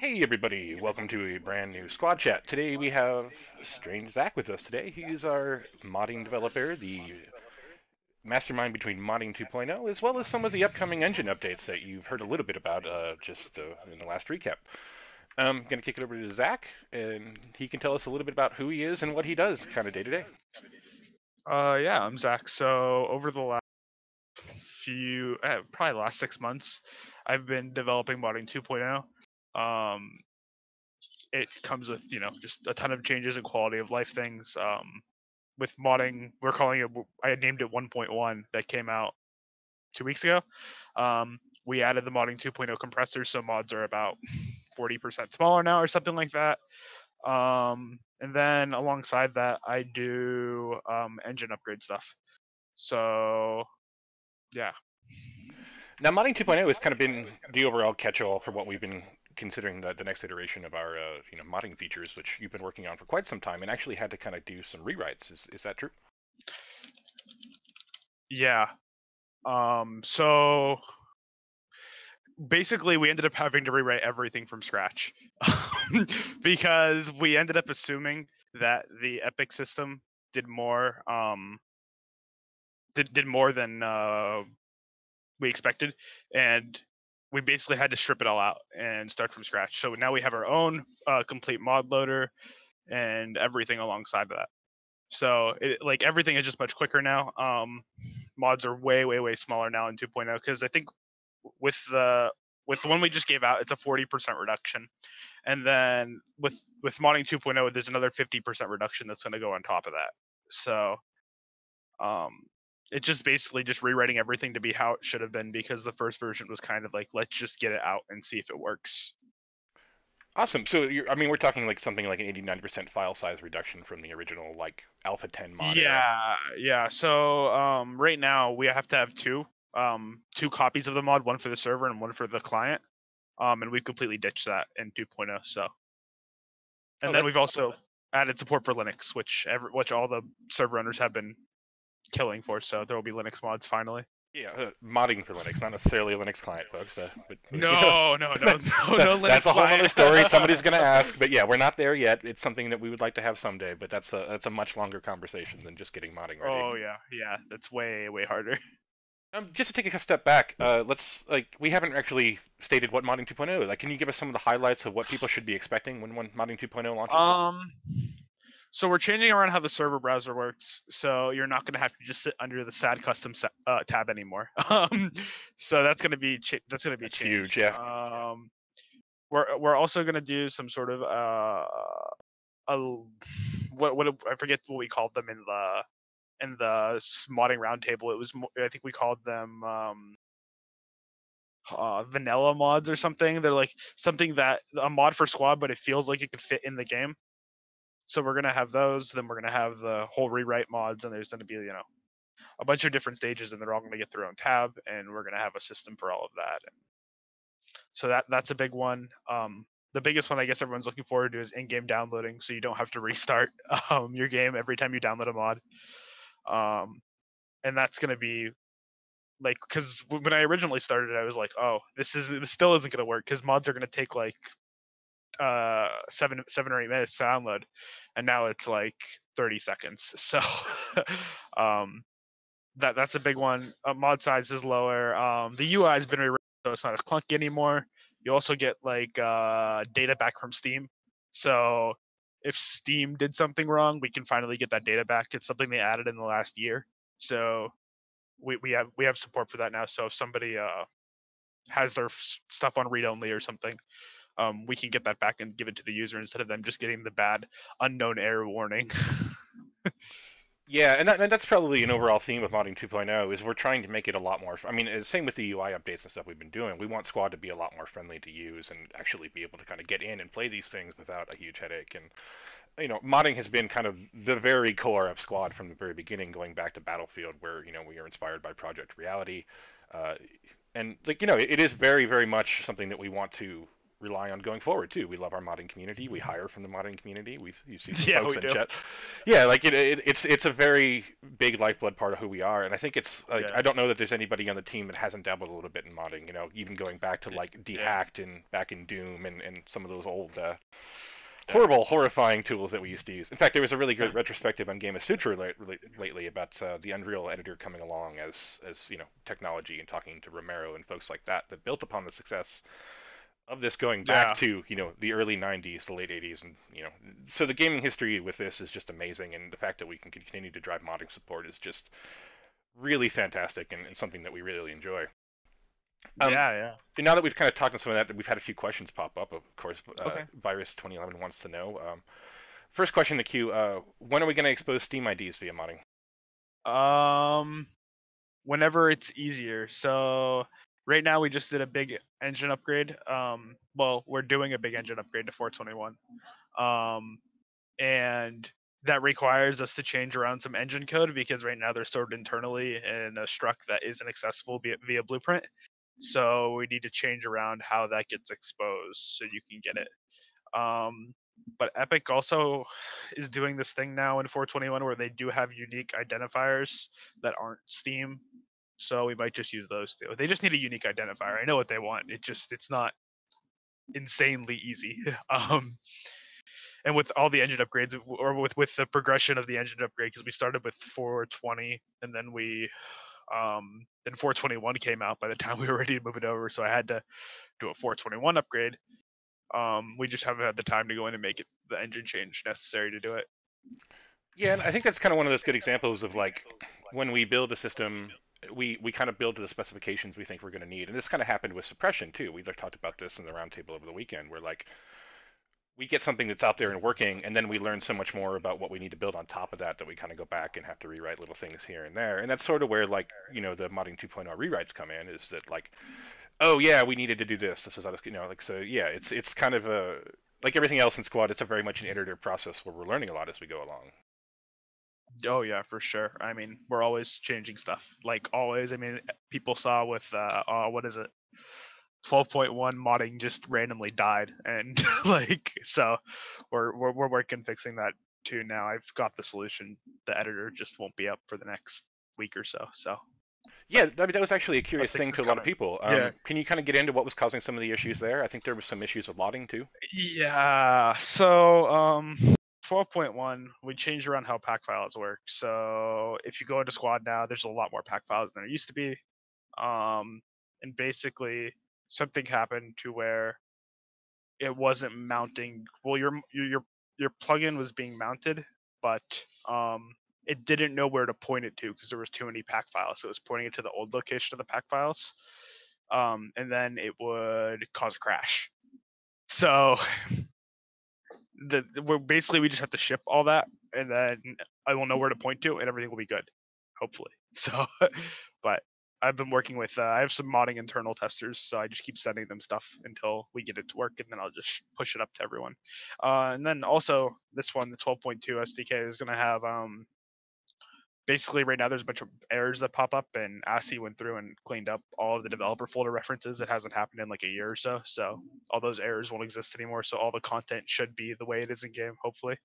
Hey everybody, welcome to a brand new Squad Chat. Today we have StrangeZak with us today. He's our modding developer, the mastermind between Modding 2.0, as well as some of the upcoming engine updates that you've heard a little bit about just in the last recap. I'm going to kick it over to Zach, and he can tell us a little bit about who he is and what he does kind of day to day. Yeah, I'm Zach. So over the last probably the last 6 months, I've been developing modding 2.0. Um, it comes with just a ton of changes in quality of life things. With modding, we're calling it. I named it 1.1 that came out 2 weeks ago. We added the modding 2.0 compressor, so mods are about 40% smaller now, or something like that. And then alongside that, I do engine upgrade stuff. So yeah. Now, Modding 2.0 has kind of been the overall catch-all for what we've been considering the next iteration of our modding features, which you've been working on for quite some time, and actually had to kind of do some rewrites. Is that true? Yeah. So basically we ended up having to rewrite everything from scratch because we ended up assuming that the Epic system did more did more than we expected, and we basically had to strip it all out and start from scratch. So now we have our own complete mod loader and everything alongside of that. So like everything is just much quicker now. Mods are way smaller now in 2.0 because I think with the one we just gave out, it's a 40% reduction, and then with modding 2.0, there's another 50% reduction that's going to go on top of that. So um, it's just basically just rewriting everything to be how it should have been, because the first version was kind of like, let's just get it out and see if it works. Awesome. So, I mean, we're talking like something like an 80-90% file size reduction from the original like Alpha 10 mod era. Yeah. So right now we have to have two copies of the mod, one for the server and one for the client. And we've completely ditched that in 2.0. So, Oh, and then that's we've also added support for Linux, which all the server owners have been killing for. So there will be Linux mods finally. yeah, modding for Linux, not necessarily a Linux client, folks. But No that's Linux a whole other client. story. Somebody's going to ask, but yeah, we're not there yet. It's something that we would like to have someday, but that's a much longer conversation than just getting modding ready. Oh yeah, that's way harder. Just to take a step back, we haven't actually stated what Modding 2.0 is. Like, can you give us some of the highlights of what people should be expecting when Modding 2.0 launches? So we're changing around how the server browser works. So you're not going to have to just sit under the sad custom tab anymore. So that's going to be That's huge, changed. yeah. We're also going to do some sort of a what I forget what we called them in the modding roundtable. It was I think we called them vanilla mods or something. They're like something that a mod for squad, but it feels like it could fit in the game. So we're gonna have those. Then we're gonna have the whole rewrite mods, and there's gonna be a bunch of different stages, and they're all gonna get their own tab, and we're gonna have a system for all of that. And so that's a big one. The biggest one I guess everyone's looking forward to is in-game downloading, so you don't have to restart your game every time you download a mod. And that's gonna be like, because when I originally started, I was like, oh, this still isn't gonna work because mods are gonna take like 7 or 8 minutes to download, and now it's like 30 seconds. So that's a big one. Mod size is lower. The UI has been rewritten, so it's not as clunky anymore. You also get like data back from Steam, so if Steam did something wrong, we can finally get that data back. It's something they added in the last year, so we have support for that now. So if somebody has their stuff on read only or something, we can get that back and give it to the user instead of them just getting the bad unknown error warning. Yeah, and that's probably an overall theme of Modding 2.0 is we're trying to make it a lot more. I mean, same with the UI updates and stuff we've been doing. We want Squad to be a lot more friendly to use and actually be able to kind of get in and play these things without a huge headache. And modding has been kind of the very core of Squad from the very beginning, going back to Battlefield, where we are inspired by Project Reality, and like it is very much something that we want to rely on going forward too. We love our modding community. We hire from the modding community. You see some Yeah, folks we in do. chat. Yeah, like it's a very big lifeblood part of who we are, and I think it's like Yeah. I don't know that there's anybody on the team that hasn't dabbled a little bit in modding. You know, even going back to like Yeah. Dehacked and back in Doom and some of those old Yeah. horrible, horrifying tools that we used to use. In fact, there was a really Yeah. good retrospective on Game of Sutra lately about the Unreal editor coming along as technology, and talking to Romero and folks like that built upon the success of this going back Yeah. to the early 90s, the late 80s, and so the gaming history with this is just amazing, and the fact that we can continue to drive modding support is just really fantastic and something that we really enjoy. Yeah. And now that we've kind of talked on some of that, we've had a few questions pop up. Of course, Okay. Virus 2011 wants to know. First question in the queue: when are we going to expose Steam IDs via modding? Whenever it's easier. So right now we just did a big engine upgrade. Well, we're doing a big engine upgrade to 421. And that requires us to change around some engine code because right now they're stored internally in a struct that isn't accessible via Blueprint. So we need to change around how that gets exposed so you can get it. But Epic also is doing this thing now in 421 where they do have unique identifiers that aren't Steam. So we might just use those too. They just need a unique identifier. I know what they want. It's not insanely easy. And with all the engine upgrades, or with the progression of the engine upgrade, because we started with 420 and then then 421 came out by the time we were ready to move it over. So I had to do a 421 upgrade. We just haven't had the time to go in and make it the engine change necessary to do it. Yeah, and I think that's kind of one of those good examples of like when we build a system, we kind of build to the specifications we think we're going to need, and this kind of happened with suppression too. We talked about this in the roundtable over the weekend, where like we get something that's out there and working, and then we learn so much more about what we need to build on top of that we kind of go back and have to rewrite little things here and there. And that's sort of where like the modding 2.0 rewrites come in, is that like, oh yeah, we needed to do this. This was like, so yeah, it's kind of a like everything else in Squad. It's a very much an iterative process where we're learning a lot as we go along. Oh yeah, for sure. I mean, we're always changing stuff. Like always. I mean, people saw with what is it? 12.1 modding just randomly died, and like so we're working fixing that too now. I've got the solution. The editor just won't be up for the next week or so. So Yeah, that was actually a that curious fix thing is to a lot of coming. people. Yeah. Can you kind of get into what was causing some of the issues there? I think there was some issues with logging too. Yeah. So 12.1, we changed around how pack files work. So if you go into Squad now, there's a lot more pack files than there used to be. And basically something happened to where it wasn't mounting. Well, your plugin was being mounted, but it didn't know where to point it to because there was too many pack files. So it was pointing it to the old location of the pack files, and then it would cause a crash. So we just have to ship all that, and then I will know where to point to, and everything will be good, hopefully. So, but I've been working with I have some modding internal testers, so I just keep sending them stuff until we get it to work, and then I'll just push it up to everyone. And then also this one, the 12.2 SDK is going to have basically right now there's a bunch of errors that pop up, and ASCII went through and cleaned up all of the developer folder references. It hasn't happened in like a year or so, so all those errors won't exist anymore. So all the content should be the way it is in game, hopefully.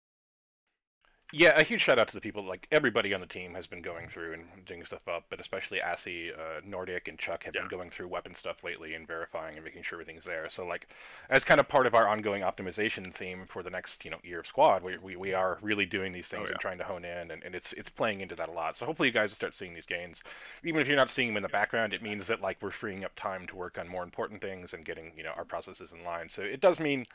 Yeah, a huge shout out to the people. Like everybody on the team has been going through and digging stuff up, but especially ASCII, Nordic, and Chuck have been Yeah. going through weapon stuff lately and verifying and making sure everything's there. So like, as kind of part of our ongoing optimization theme for the next year of Squad, we are really doing these things and trying to hone in, and it's playing into that a lot. So hopefully you guys will start seeing these gains. Even if you're not seeing them in the background, it means that like we're freeing up time to work on more important things and getting our processes in line. So it does mean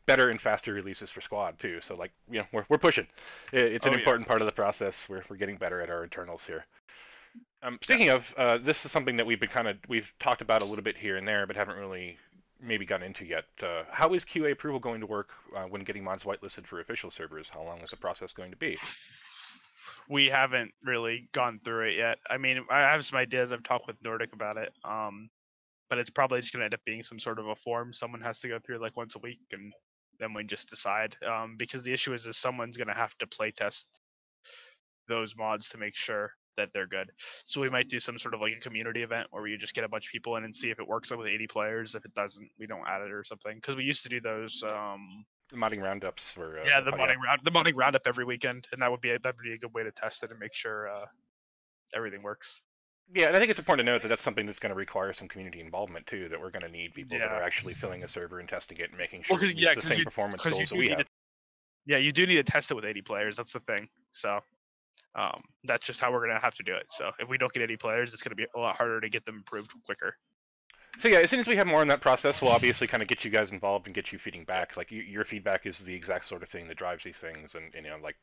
better and faster releases for Squad too. So like we're pushing. It's an important part of the process. We're getting better at our internals here. Speaking of, this is something that we've talked about a little bit here and there, but haven't really maybe gotten into yet. How is QA approval going to work when getting mods whitelisted for official servers? How long is the process going to be? We haven't really gone through it yet. I mean, I have some ideas. I've talked with Nordic about it. But it's probably just gonna end up being some sort of a form someone has to go through like once a week, and then we just decide. Because the issue is someone's gonna have to play test those mods to make sure that they're good. So we might do some sort of like a community event where we just get a bunch of people in and see if it works with 80 players. If it doesn't, we don't add it or something. Because we used to do those. Modding roundups for Yeah, the modding roundup every weekend, and that'd be a good way to test it and make sure everything works. Yeah, and I think it's important to note that that's something that's going to require some community involvement too. That we're going to need people that are actually filling a server and testing it and making sure it meets the same performance goals that we have. Yeah, you do need to test it with 80 players. That's the thing. So that's just how we're going to have to do it. So if we don't get 80 players, it's going to be a lot harder to get them improved quicker. So yeah, as soon as we have more in that process, we'll obviously kind of get you guys involved and get you feeding back. Like your feedback is the exact sort of thing that drives these things, and you know, like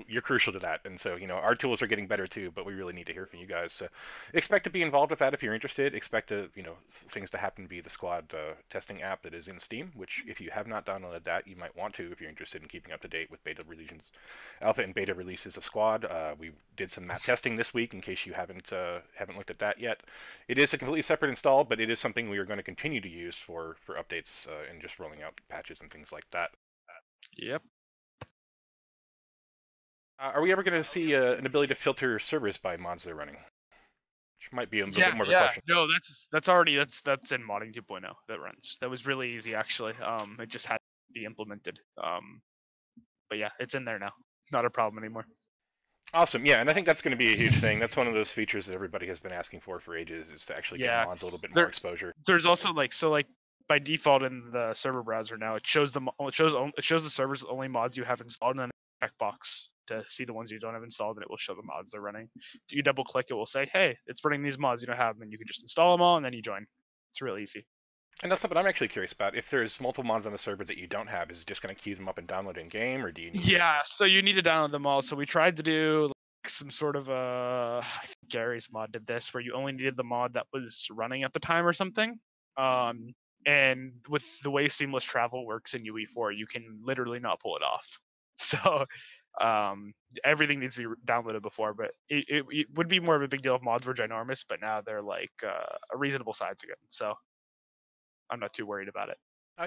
you're crucial to that. And so, you know, our tools are getting better too, but we really need to hear from you guys. So expect to be involved with that if you're interested. Expect to, you know, things to happen via the Squad testing app that is in Steam, which if you have not downloaded that, you might want to if you're interested in keeping up to date with alpha and beta releases of Squad. We did some map testing this week in case you haven't looked at that yet. It is a completely separate install, but it is something we are going to continue to use for updates and just rolling out patches and things like that. Yep. Are we ever going to see an ability to filter servers by mods they're running? Which might be a little bit more of a question. No, that's already in Modding 2.0 that runs. That was really easy actually. It just had to be implemented. But yeah, it's in there now. Not a problem anymore. Awesome. Yeah, and I think that's going to be a huge thing. That's one of those features that everybody has been asking for ages, is to actually give mods a little bit more exposure. There's also like by default in the server browser now, it shows the servers only mods you have installed, and then a checkbox to see the ones you don't have installed, and it will show the mods they're running. You double click, it will say, hey, it's running these mods you don't have them, and you can just install them all and then you join. It's really easy. And that's something I'm actually curious about. If there's multiple mods on the server that you don't have, is it just going to queue them up and download in game, or do you need so you need to download them all. So we tried to do like some sort of I think Gary's mod did this, where you only needed the mod that was running at the time or something. And with the way seamless travel works in UE4, you can literally not pull it off. So everything needs to be downloaded before, but it would be more of a big deal if mods were ginormous, but now they're like a reasonable size again, so I'm not too worried about it.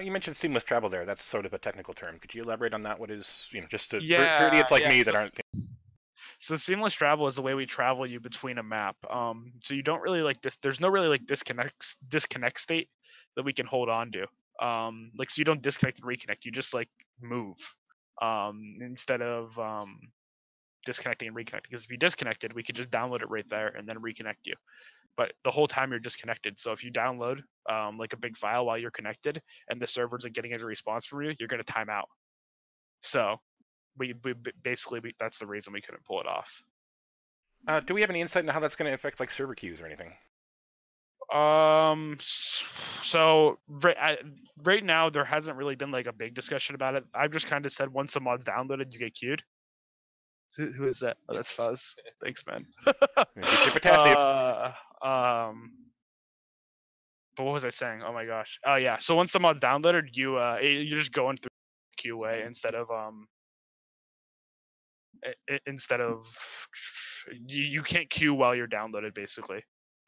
You mentioned seamless travel there. That's sort of a technical term. Could you elaborate on that? What is, you know, just for idiots like me that aren't... So seamless travel is the way we travel you between a map. So you don't really like this. There's no really like disconnect state that we can hold on to. So you don't disconnect and reconnect. You just like move. Instead of disconnecting and reconnecting. Because if you disconnected, we could just download it right there and then reconnect you. But the whole time you're disconnected. So if you download like a big file while you're connected and the servers are getting a response from you, you're going to time out. So we basically that's the reason we couldn't pull it off. Do we have any insight into how that's going to affect like server queues or anything? So right now there hasn't really been like a big discussion about it. I've just kind of said once the mod's downloaded, you get queued. Who is that? Oh, that's Fuzz. Thanks, man. But what was I saying? Oh my gosh. Oh yeah. So once the mod's downloaded, you're just going through queue way instead of you can't queue while you're downloaded basically.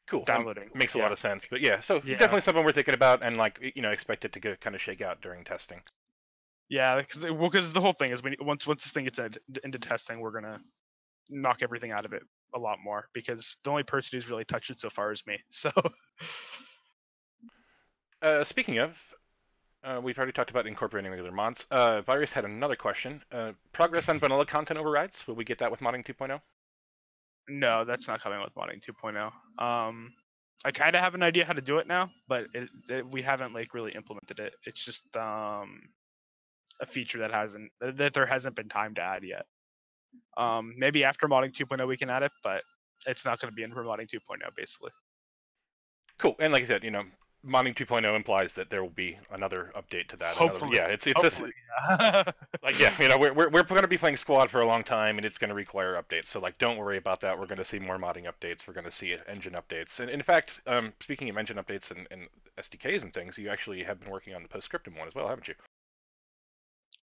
Cool. Downloading makes a lot of sense. But yeah, so definitely something we're thinking about, and like, you know, expect it to kind of shake out during testing. Yeah, because the whole thing is once this thing gets into testing, we're gonna knock everything out of it a lot more, because the only person who's really touched it so far is me. So speaking of, we've already talked about incorporating regular mods. Virus had another question. Progress on vanilla content overrides. Will we get that with modding 2.0? No, that's not coming with modding 2.0. I kind of have an idea how to do it now, but we haven't like really implemented it. It's just a feature that there hasn't been time to add yet. Maybe after modding 2.0 we can add it, but it's not going to be in for modding 2.0 basically. Cool. And like I said, you know, modding 2.0 implies that there will be another update to that. Hopefully. It's like, yeah, you know, we're going to be playing Squad for a long time, and it's going to require updates. So like, don't worry about that. We're going to see more modding updates. We're going to see engine updates. And in fact, speaking of engine updates and SDKs and things, you actually have been working on the postscriptum one as well, haven't you?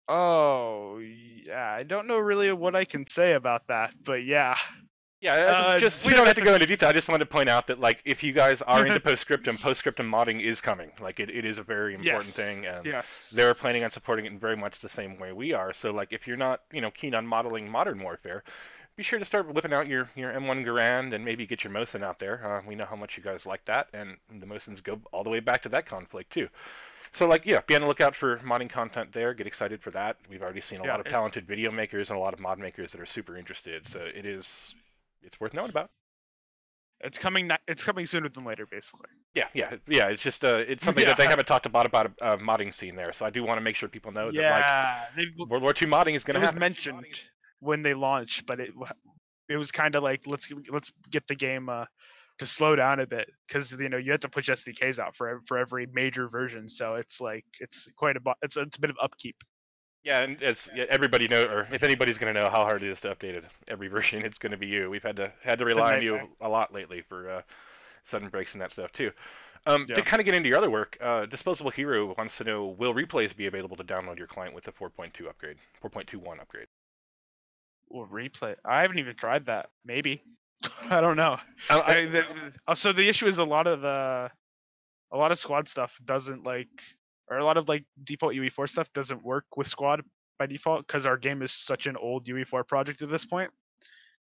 Oh yeah, I don't know really what I can say about that, but yeah. Yeah, we don't have to go into detail. I just wanted to point out that, like, if you guys are into postscriptum modding is coming. Like, it is a very important thing, and they're planning on supporting it in very much the same way we are. So, like, if you're not, you know, keen on modeling modern warfare, be sure to start whipping out your M1 Garand and maybe get your Mosin out there. We know how much you guys like that, and the Mosins go all the way back to that conflict too. So like, yeah, be on the lookout for modding content there. Get excited for that. We've already seen a lot of talented video makers and a lot of mod makers that are super interested. So it's worth knowing about. It's coming. It's coming sooner than later, basically. Yeah. It's just it's something that they haven't talked about a modding scene there. So I do want to make sure people know that like World War II modding is going to happen. It was mentioned when they launched, but it was kind of like let's get the game to slow down a bit, because you have to push SDKs out for every major version, so it's like it's a bit of upkeep. Yeah, and as everybody know, or if anybody's going to know how hard it is to update it every version, it's going to be you. We've had to rely on you a lot lately for sudden breaks and that stuff too. To kind of get into your other work, Disposable Hero wants to know, will replays be available to download your client with the 4.2 upgrade, 4.21 upgrade? Well, replay. I haven't even tried that. Maybe. I don't know. So the issue is a lot of squad stuff doesn't or a lot of default UE4 stuff doesn't work with squad by default, because our game is such an old UE4 project at this point.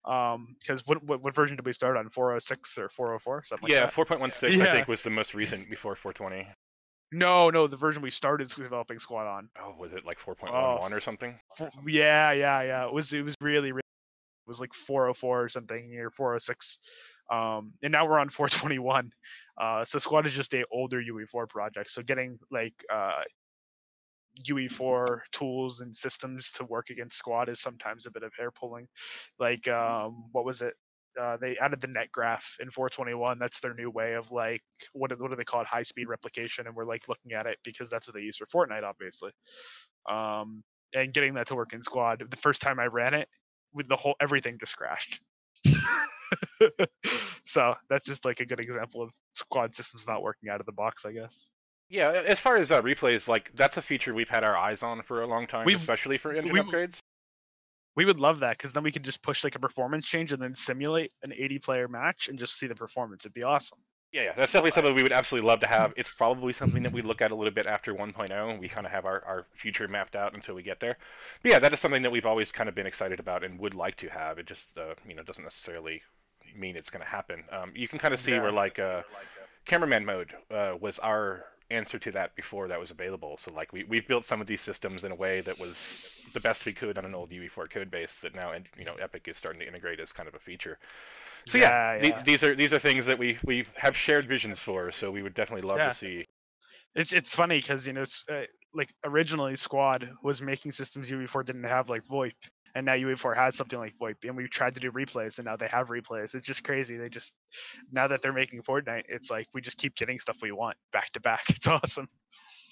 Because what version did we start on? 406 or 404, something like that? 4.16 I think was the most recent before 420. No, the version we started developing squad on. Oh, was it like 4.11 or something? Yeah. It was really it was like 404 or something, or 406. And now we're on 421. So squad is just a older UE4 project. So getting UE4 tools and systems to work against squad is sometimes a bit of hair pulling. What was it? They added the net graph in 421. That's their new way of what do they call it? High speed replication. And we're looking at it because that's what they use for Fortnite, obviously. And getting that to work in squad. The first time I ran it, with everything just crashed. So that's just a good example of squad systems not working out of the box, I guess. Yeah, as far as replays, that's a feature we've had our eyes on for a long time, especially for engine upgrades. We would love that, because then we could just push a performance change and then simulate an 80-player match and just see the performance. It'd be awesome. Yeah, that's definitely something we would absolutely love to have. It's probably something that we look at a little bit after 1.0. We kind of have our future mapped out until we get there. But yeah, that is something that we've always kind of been excited about and would like to have. It just doesn't necessarily mean it's going to happen. You can kind of see where cameraman mode was our answer to that before that was available. So we've built some of these systems in a way that was the best we could on an old UE4 code base that now Epic is starting to integrate as kind of a feature. So these are things that we have shared visions for. So we would definitely love to see. It's funny because originally Squad was making systems UE4 didn't have, like VoIP, and now UE4 has something like VoIP, and we tried to do replays, and now they have replays. It's just crazy. Now that they're making Fortnite, it's like we just keep getting stuff we want back to back. It's awesome.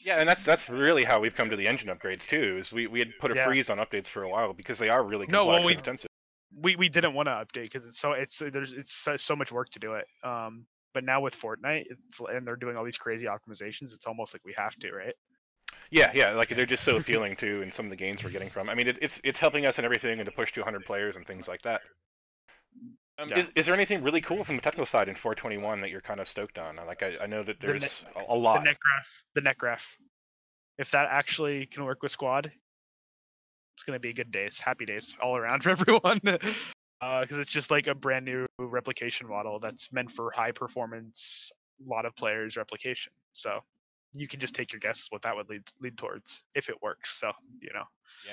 Yeah, and that's really how we've come to the engine upgrades too. Is we had put a freeze on updates for a while because they are really complex and intensive. We didn't want to update because it's so much work to do it. But now with Fortnite, and they're doing all these crazy optimizations, it's almost like we have to, right? Yeah, they're just so appealing to, and some of the gains we're getting from. I mean, it's helping us in everything, and to push to 100 players and things like that. Is there anything really cool from the technical side in 421 that you're kind of stoked on? I know that there's a lot. The net graph. If that actually can work with Squad, it's gonna be good days, happy days all around for everyone. Because it's just a brand new replication model that's meant for high performance, a lot of players replication. So you can just take your guess what that would lead towards if it works. So Yeah,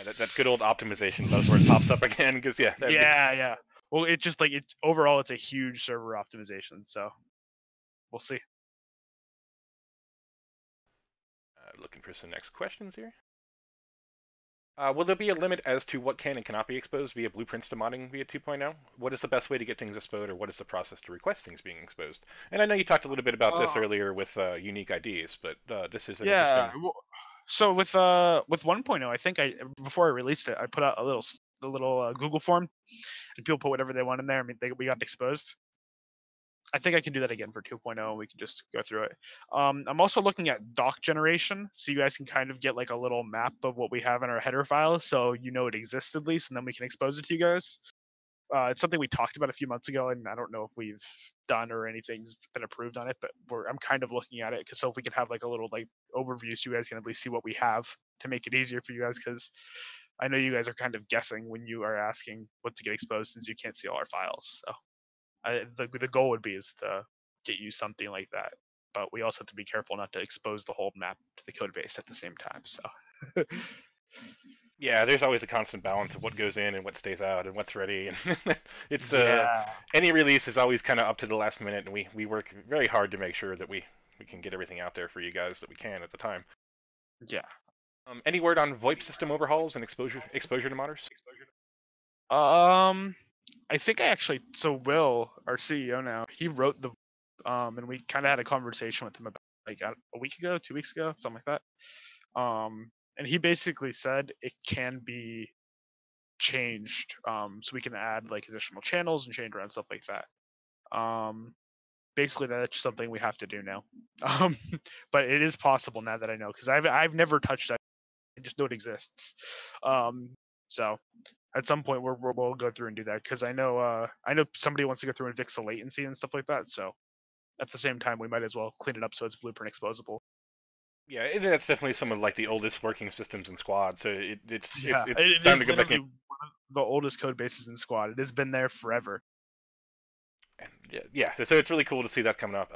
that good old optimization buzzword pops up again because yeah. Well, it's just it's overall it's a huge server optimization. So we'll see. Looking for some next questions here. Will there be a limit as to what can and cannot be exposed via blueprints to modding via 2.0? What is the best way to get things exposed, or what is the process to request things being exposed? And I know you talked a little bit about this earlier with unique IDs, but this is interesting. Well, so with 1.0, I think before I released it, I put out a little Google form, and people put whatever they want in there. I mean, we got exposed. I think I can do that again for 2.0, and we can just go through it. I'm also looking at doc generation, so you guys can kind of get a little map of what we have in our header files, so it exists at least, and then we can expose it to you guys. It's something we talked about a few months ago, and I don't know if we've done or anything's been approved on it, but I'm kind of looking at it so if we could have a little overview, so you guys can at least see what we have to make it easier for you guys, because I know you guys are kind of guessing when you are asking what to get exposed since you can't see all our files. So the goal would be is to get you something like that. But we also have to be careful not to expose the whole map to the code base at the same time. So Yeah, there's always a constant balance of what goes in and what stays out and what's ready, and it's yeah, any release is always kind of up to the last minute, and we work very hard to make sure that we can get everything out there for you guys that we can at the time. yeah. Any word on VoIP system overhauls and exposure to modders? I think I actually so Will, our CEO now, he wrote the and we kind of had a conversation with him about like a week ago, 2 weeks ago, something like that. And he basically said it can be changed, so we can add like additional channels and change around stuff like that. Basically that's something we have to do now. Um, but it is possible now that I know because I've never touched that. I just know it exists. So at some point we'll go through and do that because I know somebody wants to go through and fix the latency and stuff like that. So at the same time, we might as well clean it up so it's blueprint exposable. Yeah, that's definitely some of like the oldest working systems in Squad, so it's Yeah, it time is to go back literally in. one of the oldest code bases in Squad. It has been there forever. Yeah, so it's really cool to see that coming up.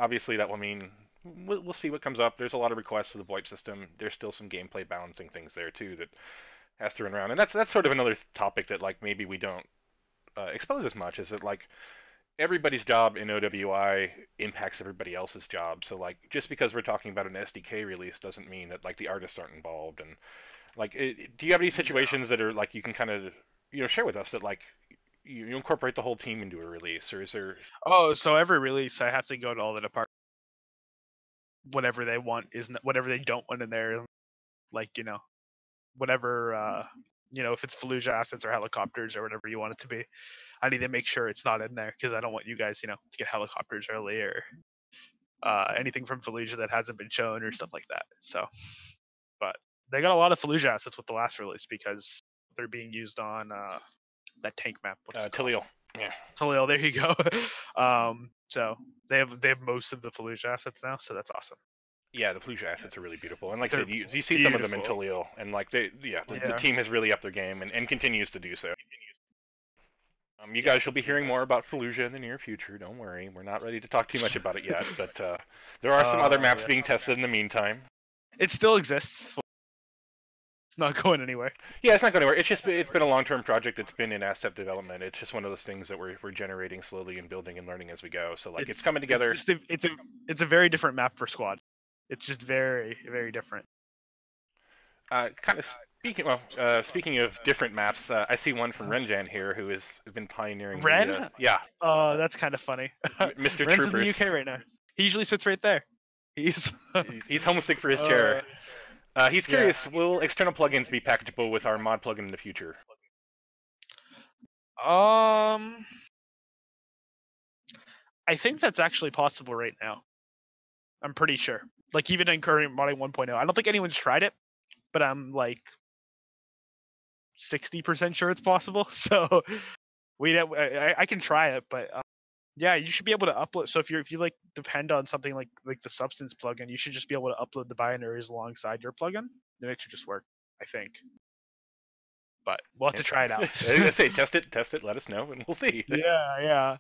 Obviously that will mean we'll see what comes up. There's a lot of requests for the VoIP system. There's still some gameplay balancing things there too that has to run around, and that's sort of another topic that like maybe we don't expose as much. Is that like everybody's job in OWI impacts everybody else's job. So like just because we're talking about an SDK release doesn't mean that like the artists aren't involved. And like, do you have any situations that are like you can kind of share with us that like you incorporate the whole team into a release, or is there? Oh, so every release, I have to go to all the departments. Whatever they want whatever they don't want in there. Like whatever if it's Fallujah assets or helicopters or whatever you want it to be, I need to make sure it's not in there because I don't want you guys to get helicopters early or anything from Fallujah that hasn't been shown or stuff like that. So, but they got a lot of Fallujah assets with the last release because they're being used on that tank map. What's it called? Talil. Yeah. Talil, there you go. So they have most of the Fallujah assets now, so that's awesome. Yeah, the Fallujah assets are really beautiful, and like I They're said, you see some of them in beautiful. Talil, and like the team has really upped their game and continues to do so. You guys shall be hearing more about Fallujah in the near future. Don't worry, we're not ready to talk too much about it yet, but there are some other maps being tested in the meantime. It still exists. It's not going anywhere. Yeah, it's not going anywhere. It's been a long-term project. It's been in asset development. It's just one of those things that we're generating slowly and building and learning as we go. So like it's coming together. It's a very different map for Squad. It's just very, very different. Kind of speaking of different maps, I see one from Renjan here who has been pioneering. Ren? Yeah. That's kind of funny. Mr. Ren's Troopers. in the UK right now. He usually sits right there. He's homesick for his chair. He's curious, will external plugins be packageable with our mod plugin in the future? I think that's actually possible right now. I'm pretty sure. Like even in current modding 1.0, I don't think anyone's tried it, but I'm like 60% sure it's possible. So I can try it, but yeah, you should be able to upload. So if you like depend on something like the Substance plugin, you should just be able to upload the binaries alongside your plugin. Then it should just work, I think. But we'll have to try it out. I say test it, let us know, and we'll see. Yeah.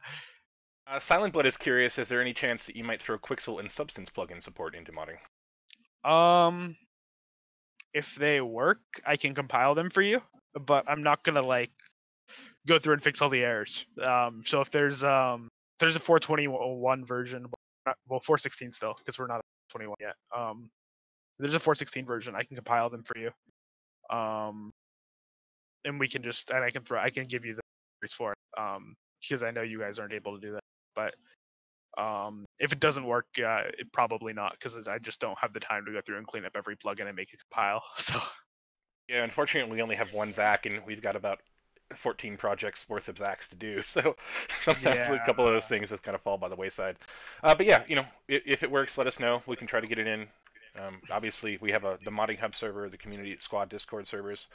Silent Blood is curious, is there any chance that you might throw Quixel and Substance plugin support into modding? If they work, I can compile them for you, but I'm not gonna like go through and fix all the errors. So if there's a 421 version, well 416 still, because we're not at 21 yet. There's a 416 version. I can compile them for you. And we can I can give you the errors for it. Because I know you guys aren't able to do that. But if it doesn't work, it probably not, because I just don't have the time to go through and clean up every plugin and make a compile. So yeah, unfortunately, we only have one Zak, and we've got about 14 projects worth of Zaks to do. So sometimes a couple of those things just kind of fall by the wayside. But yeah, if it works, let us know. We can try to get it in. Obviously, we have the modding hub server, the community squad Discord servers.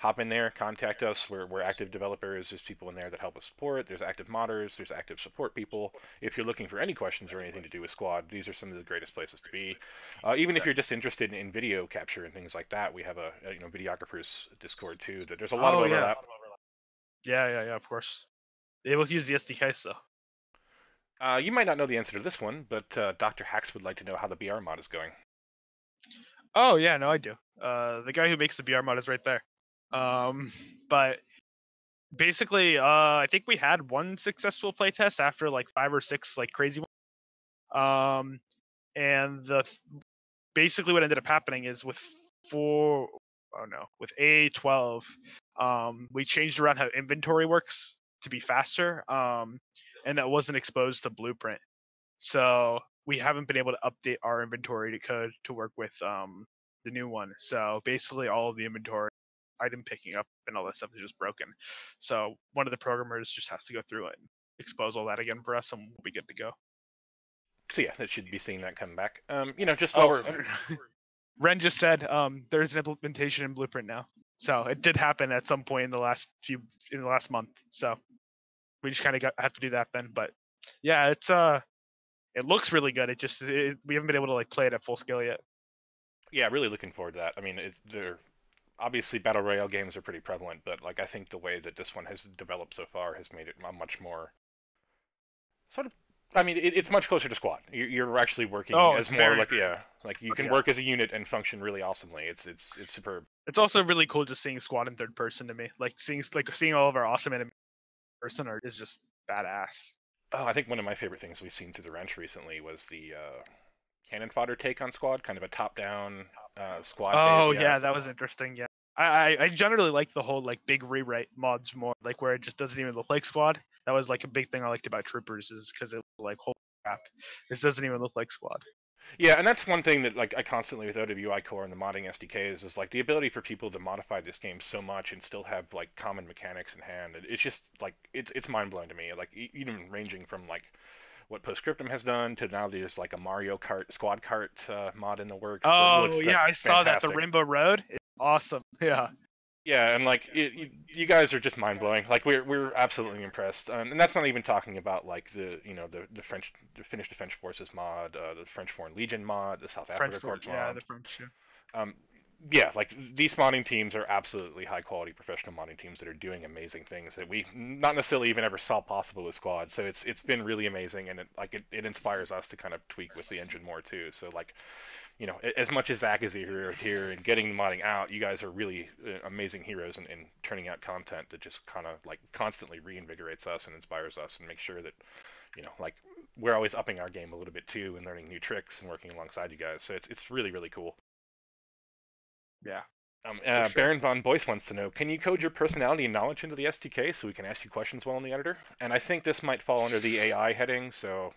hop in there, contact us. We're active developers. There's people in there that help us support. There's active modders. There's active support people. If you're looking for any questions or anything to do with Squad, these are some of the greatest places to be. Even if you're just interested in video capture and things like that, we have a videographers Discord too. That there's a lot of Oh yeah. overlap. Yeah, of course. They both use the SDK, so. You might not know the answer to this one, but Dr. Hacks would like to know how the BR mod is going. Oh yeah, no, I do. The guy who makes the BR mod is right there. But basically, I think we had one successful playtest after like 5 or 6 like crazy ones. And basically what ended up happening is with with A12, we changed around how inventory works to be faster, and that wasn't exposed to Blueprint. So we haven't been able to update our inventory to code to work with the new one. So basically, all of the inventory, item picking up, and all that stuff is just broken. So one of the programmers just has to go through it and expose all that again for us, and we'll be good to go. So yeah, that should be seeing that come back. Just while Oh, we're Ren just said there's an implementation in Blueprint now. So it did happen at some point in the last month. So we just kind of have to do that then. But yeah, it looks really good. We haven't been able to like play it at full scale yet. yeah, really looking forward to that. I mean, they're obviously battle royale games are pretty prevalent, but like I think the way that this one has developed so far has made it a much more sort of. I mean, it's much closer to Squad. You're actually working as more like like you can work as a unit and function really awesomely. It's superb. It's also really cool just seeing Squad in third person to me. Like seeing all of our awesome enemies in person is just badass. Oh, I think one of my favorite things we've seen through the wrench recently was the cannon fodder take on Squad, kind of a top-down Squad. Oh yeah, that was interesting. Yeah, I generally like the whole like big rewrite mods more, like where it just doesn't even look like Squad. That was like a big thing I liked about Troopers, is because it was like, holy crap, this doesn't even look like Squad. Yeah, and that's one thing that like I constantly with OWI Core and the modding SDKs is like the ability for people to modify this game so much and still have like common mechanics in hand. It's just like it's mind blowing to me. Like even ranging from like what Postscriptum has done to now there's like a Mario Kart Squad Kart mod in the works. Oh looks yeah, I saw that, the fantastic. Rainbow Road. It's awesome. Yeah. Yeah, and like you guys are just mind blowing. Like we're absolutely impressed, and that's not even talking about like the Finnish Defense Forces mod, the French Foreign Legion mod, the South Africa Corps mod. Yeah, the French. Yeah. Yeah, like these modding teams are absolutely high quality professional modding teams that are doing amazing things that we not necessarily even ever saw possible with Squad. So it's been really amazing, and it inspires us to kind of tweak with the engine more too. So like, as much as Zach is a hero here and getting the modding out, you guys are really amazing heroes in turning out content that just kind of like constantly reinvigorates us and inspires us and makes sure that like we're always upping our game a little bit too and learning new tricks and working alongside you guys. So it's really really cool. Yeah. Sure. Baron von Boyce wants to know, can you code your personality and knowledge into the SDK so we can ask you questions while in the editor? And I think this might fall under the AI heading, so...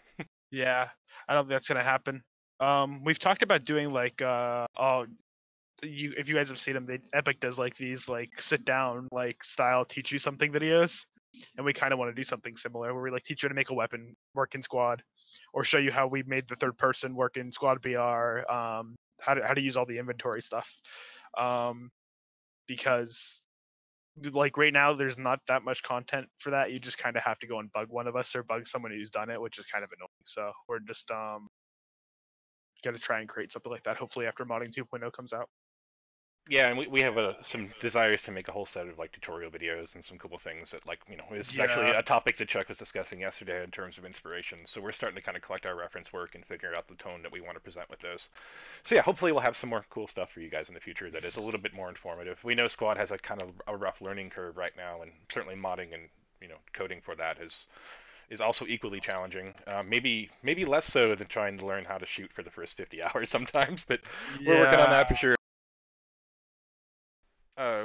Yeah, I don't think that's going to happen. We've talked about doing like, if you guys have seen them, Epic does like these like sit down like style teach you something videos. And we kind of want to do something similar where we like teach you how to make a weapon work in Squad, or show you how we made the third person work in Squad BR, how to use all the inventory stuff. Because like right now there's not that much content for that. You just kind of have to go and bug one of us or bug someone who's done it, which is kind of annoying. So we're just gonna try and create something like that hopefully after modding 2.0 comes out. Yeah, and we have some desires to make a whole set of like tutorial videos and some cool things that like is actually a topic that Chuck was discussing yesterday in terms of inspiration. So we're starting to kind of collect our reference work and figure out the tone that we want to present with those. So yeah, hopefully we'll have some more cool stuff for you guys in the future that is a little bit more informative. We know Squad has a kind of a rough learning curve right now, and certainly modding and coding for that is also equally challenging. Maybe less so than trying to learn how to shoot for the first 50 hours sometimes, but we're working on that for sure.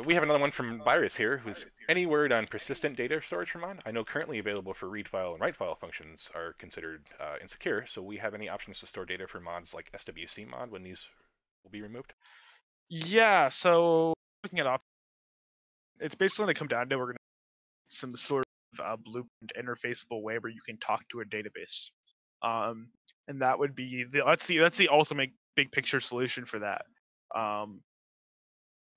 We have another one from Virus here, who's any word on persistent data storage for mod? I know currently available for read file and write file functions are considered insecure, so we have any options to store data for mods like SWC mod when these will be removed? Yeah, so looking at options, it's basically going to come down to we're going to some sort of blueprint interfaceable way where you can talk to a database, and that would be that's the ultimate big picture solution for that.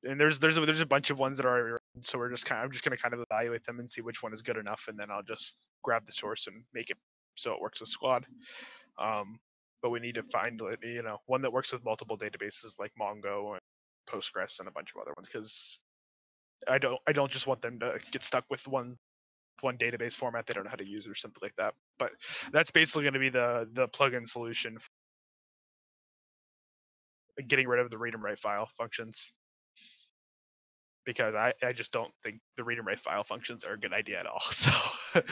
and there's a bunch of ones that are already, so I'm just gonna kind of evaluate them and see which one is good enough, and then I'll just grab the source and make it so it works with Squad. But we need to find one that works with multiple databases like Mongo and Postgres and a bunch of other ones, because I don't just want them to get stuck with one database format they don't know how to use or something like that. But that's basically going to be the plugin solution for getting rid of the read and write file functions, because I just don't think the read and write file functions are a good idea at all. So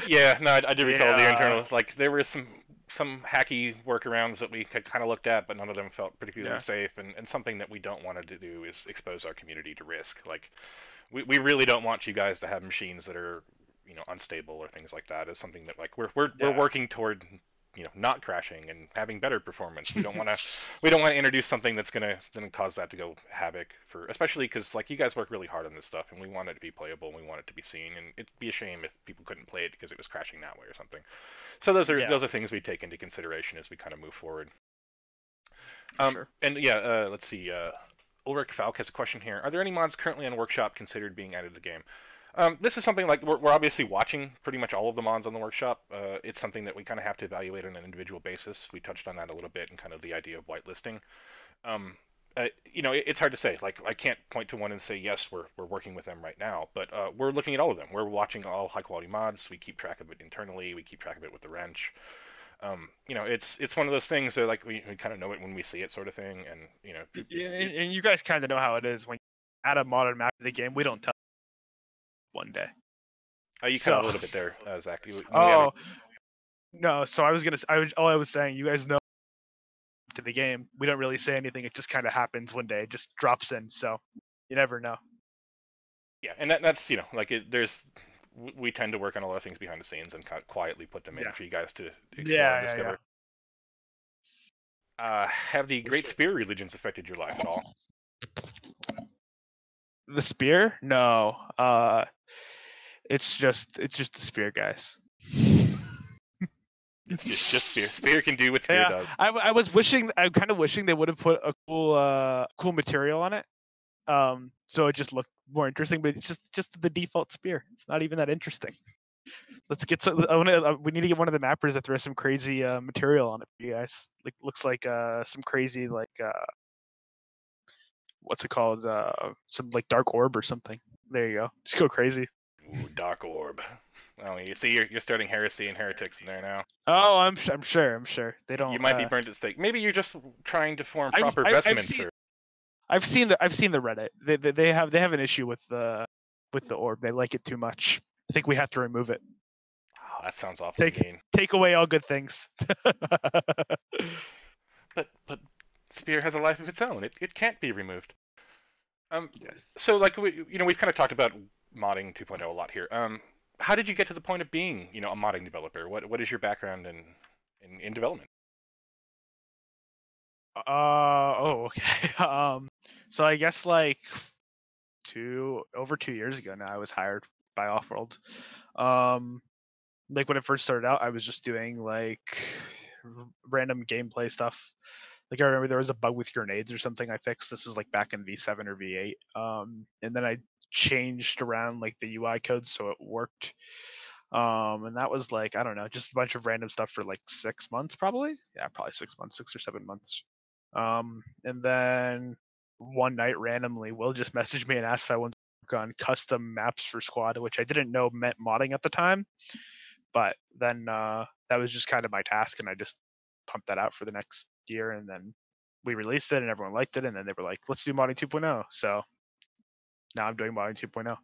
Yeah, no, I do recall the Yeah. internal, like, there were some hacky workarounds that we had kind of looked at, but none of them felt particularly Yeah. safe, and something that we don't want to do is expose our community to risk. Like, we really don't want you guys to have machines that are, unstable or things like that. Is something that, like, we're Yeah. working toward, not crashing and having better performance. We don't want to introduce something that's gonna cause that to go havoc, for especially because, like, you guys work really hard on this stuff, and we want it to be playable and we want it to be seen, and it'd be a shame if people couldn't play it because it was crashing that way or something. So those are things we take into consideration as we kind of move forward. Sure. And yeah, let's see. Ulrich Falk has a question here. Are there any mods currently on Workshop considered being added to the game? This is something, like, we're obviously watching pretty much all of the mods on the Workshop. It's something that we kind of have to evaluate on an individual basis. We touched on that a little bit, and kind of the idea of whitelisting. It's hard to say. Like, I can't point to one and say, yes, we're working with them right now, but we're looking at all of them. We're watching all high-quality mods. We keep track of it internally. We keep track of it with the wrench. It's one of those things that, like, we kind of know it when we see it, sort of thing, and and you guys kind of know how it is when you add a modern map to the game. We don't tell one day. You cut out a little bit there, Zach. No. So all I was saying, you guys know to the game. We don't really say anything. It just kind of happens one day. It just drops in. So you never know. Yeah, and that's we tend to work on a lot of things behind the scenes and kind of quietly put them in for you guys to explore and discover. Have the Great Spear religions affected your life at all? The spear? No. It's just the spear, guys. It's just spear. Spear can do what spear does. I'm kind of wishing they would have put a cool material on it. So it just looked more interesting, but it's just the default spear. It's not even that interesting. Let's get some. We need to get one of the mappers that throws some crazy material on it for you guys. Like, looks like some crazy, like, what's it called? Some, like, dark orb or something. There you go. Just go crazy. Ooh, dark orb. Oh, you see, you're starting heresy and heretics in there now. Oh, I'm sure. They don't. You might be burnt at stake. Maybe you're just trying to form proper vestments. I've seen the Reddit. They have an issue with the orb. They like it too much. I think we have to remove it. Oh, that sounds awfully mean. Take away all good things. But Spear has a life of its own. It can't be removed. Yes. So, like, we've kind of talked about modding 2.0 a lot here. How did you get to the point of being, a modding developer? What is your background in development? Okay. So I guess, like, over 2 years ago now, I was hired by Offworld. Like, when it first started out, I was just doing, like, random gameplay stuff. Like, I remember there was a bug with grenades or something I fixed. This was, like, back in V7 or V8. And then I changed around, like, the UI code so it worked. And that was, like, I don't know, just a bunch of random stuff for, like, 6 months, probably. Yeah, probably 6 months, 6 or 7 months. And then one night, randomly, Will just messaged me and asked if I wanted to work on custom maps for Squad, which I didn't know meant modding at the time. But then that was just kind of my task, and I just pumped that out for the next year, and then we released it, and everyone liked it, and then they were like, let's do modding 2.0. So now I'm doing modding 2.0.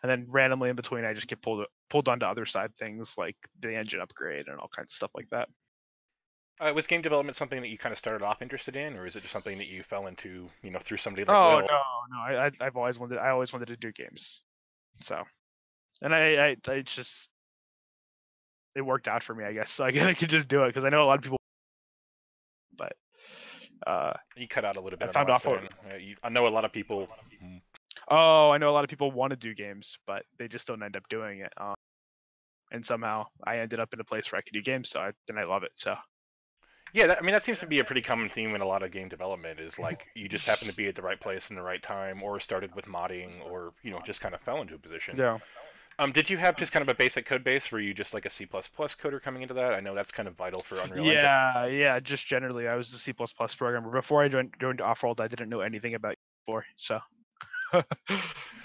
And then randomly in between, I just get pulled onto other side things, like the engine upgrade and all kinds of stuff like that. Was game development something that you kind of started off interested in, or is it just something that you fell into, through somebody like Will? No. I've always wanted to do games. So, and I just, it worked out for me, I guess. So I could just do it, because I know a lot of people. But you cut out a little bit. I know a lot of people. I know a lot of people want to do games, but they just don't end up doing it. And somehow I ended up in a place where I could do games, and I love it. So. Yeah, I mean that seems to be a pretty common theme in a lot of game development. Is like you just happen to be at the right place in the right time, or started with modding, or just kind of fell into a position. Yeah. Did you have just kind of a basic code base? Were you just like a C++ coder coming into that? I know that's kind of vital for Unreal Engine. Yeah. Just generally, I was a C++ programmer before I joined Offworld. I didn't know anything about before, so I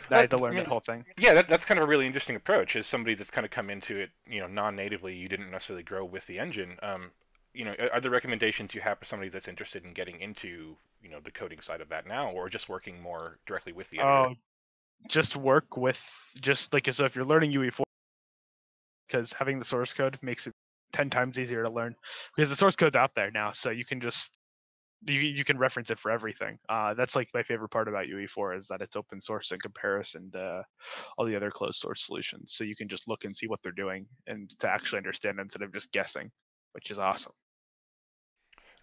had to I learn mean, that whole thing. yeah, that's kind of a really interesting approach. As somebody that's kind of come into it, non-natively, you didn't necessarily grow with the engine. Are there recommendations you have for somebody that's interested in getting into, the coding side of that now, or just working more directly with the editor? Oh, just work with just like so if you're learning UE4, because having the source code makes it 10 times easier to learn because the source code's out there now, so you can just you can reference it for everything. That's like my favorite part about UE4 is that it's open source in comparison to all the other closed source solutions. So you can just look and see what they're doing and to actually understand instead of just guessing, which is awesome.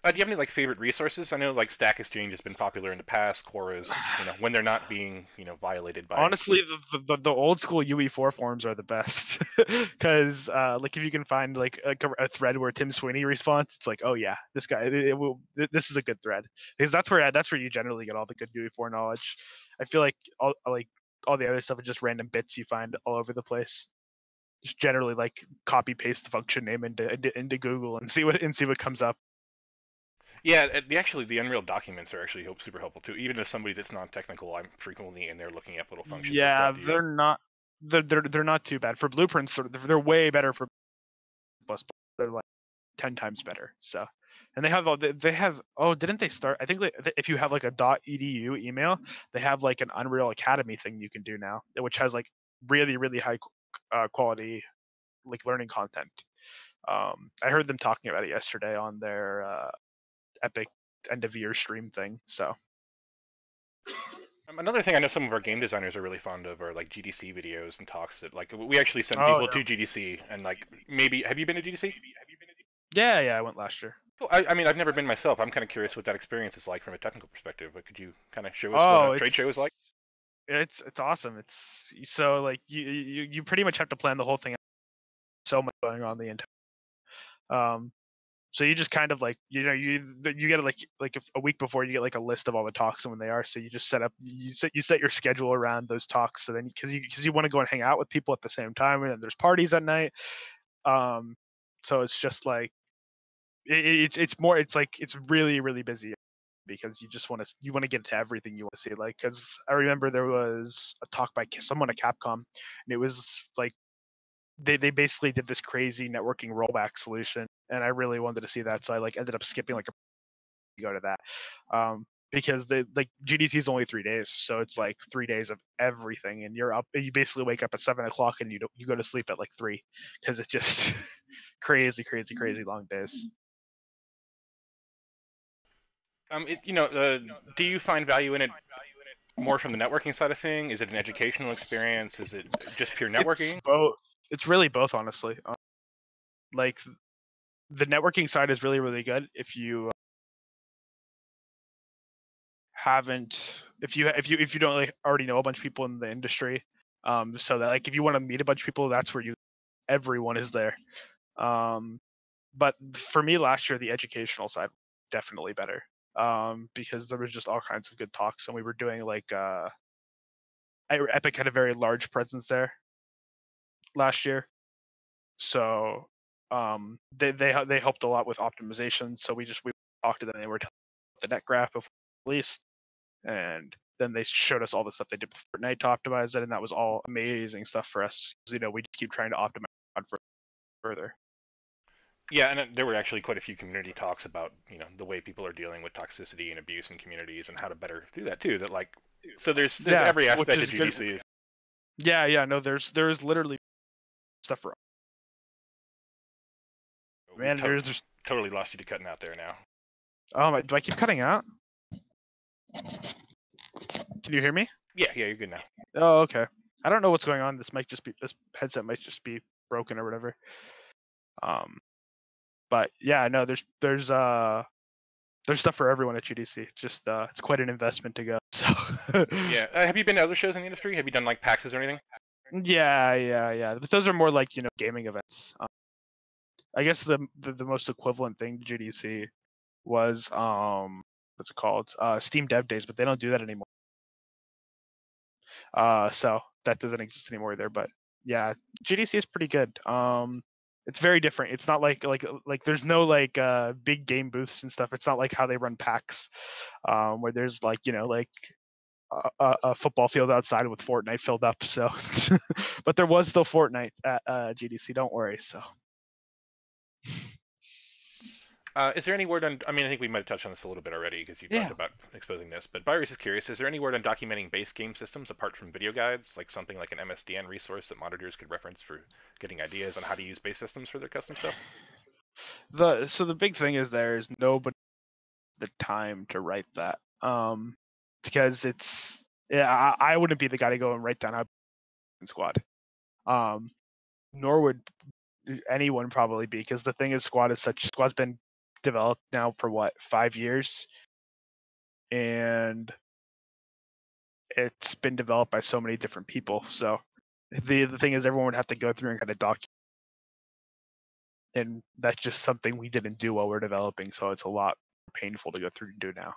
Do you have any like favorite resources? I know like Stack Exchange has been popular in the past. Quoras, when they're not being violated by. Honestly, the old school UE4 forums are the best because like if you can find like a thread where Tim Sweeney responds, it's like, oh yeah, this guy, this is a good thread because that's where you generally get all the good UE4 knowledge. I feel like all the other stuff is just random bits you find all over the place. Just generally like copy paste the function name into Google and see what comes up. Yeah, the Unreal documents are actually super helpful too. Even as somebody that's non-technical, I'm frequently in there looking at little functions and Yeah, stuff. they're not too bad for blueprints. They're way better for plus. They're like 10 times better. So, and they have didn't they start? I think if you have like a .edu email, they have like an Unreal Academy thing you can do now, which has like really high quality like learning content. I heard them talking about it yesterday on their Epic end of year stream thing. So Another thing I know some of our game designers are really fond of are like GDC videos and talks that like we actually send oh people yeah. to GDC and like maybe have you been to GDC? Yeah, I went last year. Well, I mean I've never been myself. I'm kind of curious what that experience is like from a technical perspective. But could you kind of show us what Oh, a trade show is like? it's awesome. It's so like you pretty much have to plan the whole thing. So much going on the entire. So you just kind of like you get like a week before you get like a list of all the talks and when they are. So you just set your schedule around those talks. So then because you want to go and hang out with people at the same time, and then there's parties at night. Um, so it's just like it's really busy because you want to get to everything you want to see. Like because I remember there was a talk by someone at Capcom, and it was like they basically did this crazy networking rollback solution, and I really wanted to see that, so I like ended up skipping like a go to that, because the like GDC is only 3 days, so it's like 3 days of everything, and you're up. You basically wake up at 7 o'clock and you go to sleep at like 3 because it's just crazy long days. Do you find value in it more from the networking side of thing? Is it an educational experience? Is it just pure It's networking? both. It's really both, honestly. Like the networking side is really good if you haven't if you don't like already know a bunch of people in the industry, so that like if you want to meet a bunch of people, that's where everyone is there. But for me last year, the educational side definitely better, because there was just all kinds of good talks, and we were doing like Epic had a very large presence there last year, so they helped a lot with optimization. So we talked to them. They were telling the net graph before release, and then they showed us all the stuff they did with Fortnite to optimize it, and that was all amazing stuff for us. We just keep trying to optimize further. Yeah, and there were actually quite a few community talks about the way people are dealing with toxicity and abuse in communities and how to better do that too. That like, so there's Yeah, every which aspect is of good. GDC. Yeah. No, there's literally stuff for We've man. There's just totally lost you to cutting out there now. do I keep cutting out? Can you hear me? Yeah, you're good now. Oh, okay. I don't know what's going on. This headset might just be broken or whatever. But yeah, no, there's stuff for everyone at GDC. It's just it's quite an investment to go. So Yeah, have you been to other shows in the industry? Have you done like PAXs or anything? yeah. But those are more like gaming events. I guess the most equivalent thing to GDC was what's it called? Steam Dev Days, but they don't do that anymore. So that doesn't exist anymore there. But yeah, GDC is pretty good. It's very different. It's not like there's no like big game booths and stuff. It's not like how they run PAX, where there's like like a football field outside with Fortnite filled up. So, but there was still Fortnite at GDC. Don't worry. So. Is there any word on? I mean, I think we might have touched on this a little bit already because you talked about exposing this. But Virus is curious: is there any word on documenting base game systems apart from video guides, like something like an MSDN resource that monitors could reference for getting ideas on how to use base systems for their custom stuff? So the big thing is there's nobody the time to write that. Because it's I wouldn't be the guy to go and write down how Squad. Nor would anyone probably be, because the thing is Squad's been developed now for what, 5 years, and it's been developed by so many different people. So the thing is, everyone would have to go through and kind of document, and that's just something we didn't do while we're developing. So it's a lot painful to go through and do now.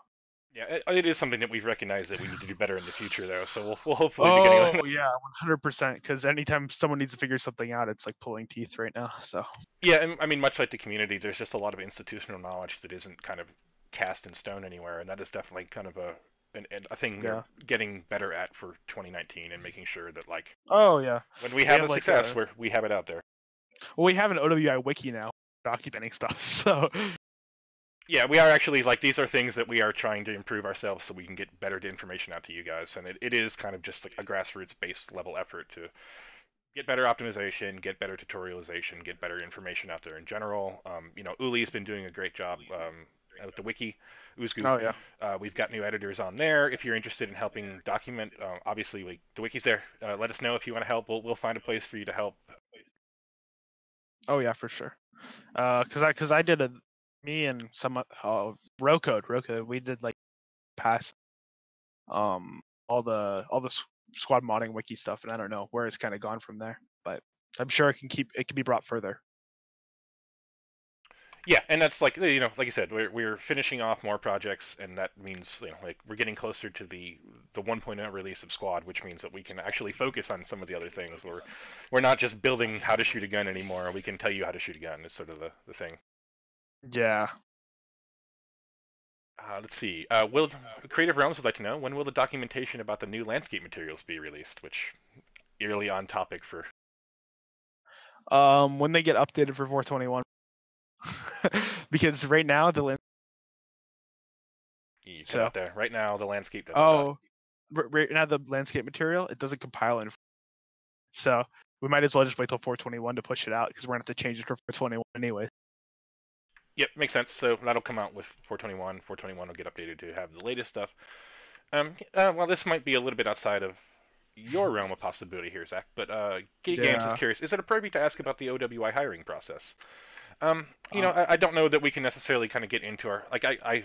Yeah, it is something that we've recognized that we need to do better in the future, though. So we'll hopefully be getting. Oh yeah, 100%. Because anytime someone needs to figure something out, it's like pulling teeth right now. So yeah, and I mean, much like the community, there's just a lot of institutional knowledge that isn't kind of cast in stone anywhere, and that is definitely kind of a thing we're getting better at for 2019 and making sure that when we have a success, we have it out there. Well, we have an OWI wiki now documenting stuff, so. Yeah, we are actually, these are things that we are trying to improve ourselves so we can get better information out to you guys, and it is kind of just like a grassroots-based level effort to get better optimization, get better tutorialization, get better information out there in general. Uli's been doing a great job with the wiki. Uzgu. Oh, yeah. We've got new editors on there. If you're interested in helping document, obviously, the wiki's there. Let us know if you want to help. We'll find a place for you to help. Oh, yeah, for sure. Because I did me and some Rocode, we did pass all the squad modding wiki stuff, and I don't know where it's kind of gone from there, but I'm sure it can be brought further. Yeah, and that's like you said, we're finishing off more projects, and that means we're getting closer to the 1.0 release of Squad, which means that we can actually focus on some of the other things. We're not just building how to shoot a gun anymore. We can tell you how to shoot a gun. Is sort of the thing. Yeah. Let's see. Will Creative Realms would like to know, when will the documentation about the new landscape materials be released? Which, eerily on topic for. When they get updated for 421. Because right now the You cut out there. Right now the landscape. Right now the landscape material, it doesn't compile in. So we might as well just wait till 421 to push it out, because we're gonna have to change it for 421 anyway. Yep, makes sense. So that'll come out with 421. 421 will get updated to have the latest stuff. Well, this might be a little bit outside of your realm of possibility here, Zach, but Games is curious. Is it appropriate to ask about the OWI hiring process? I don't know that we can necessarily kind of get into our I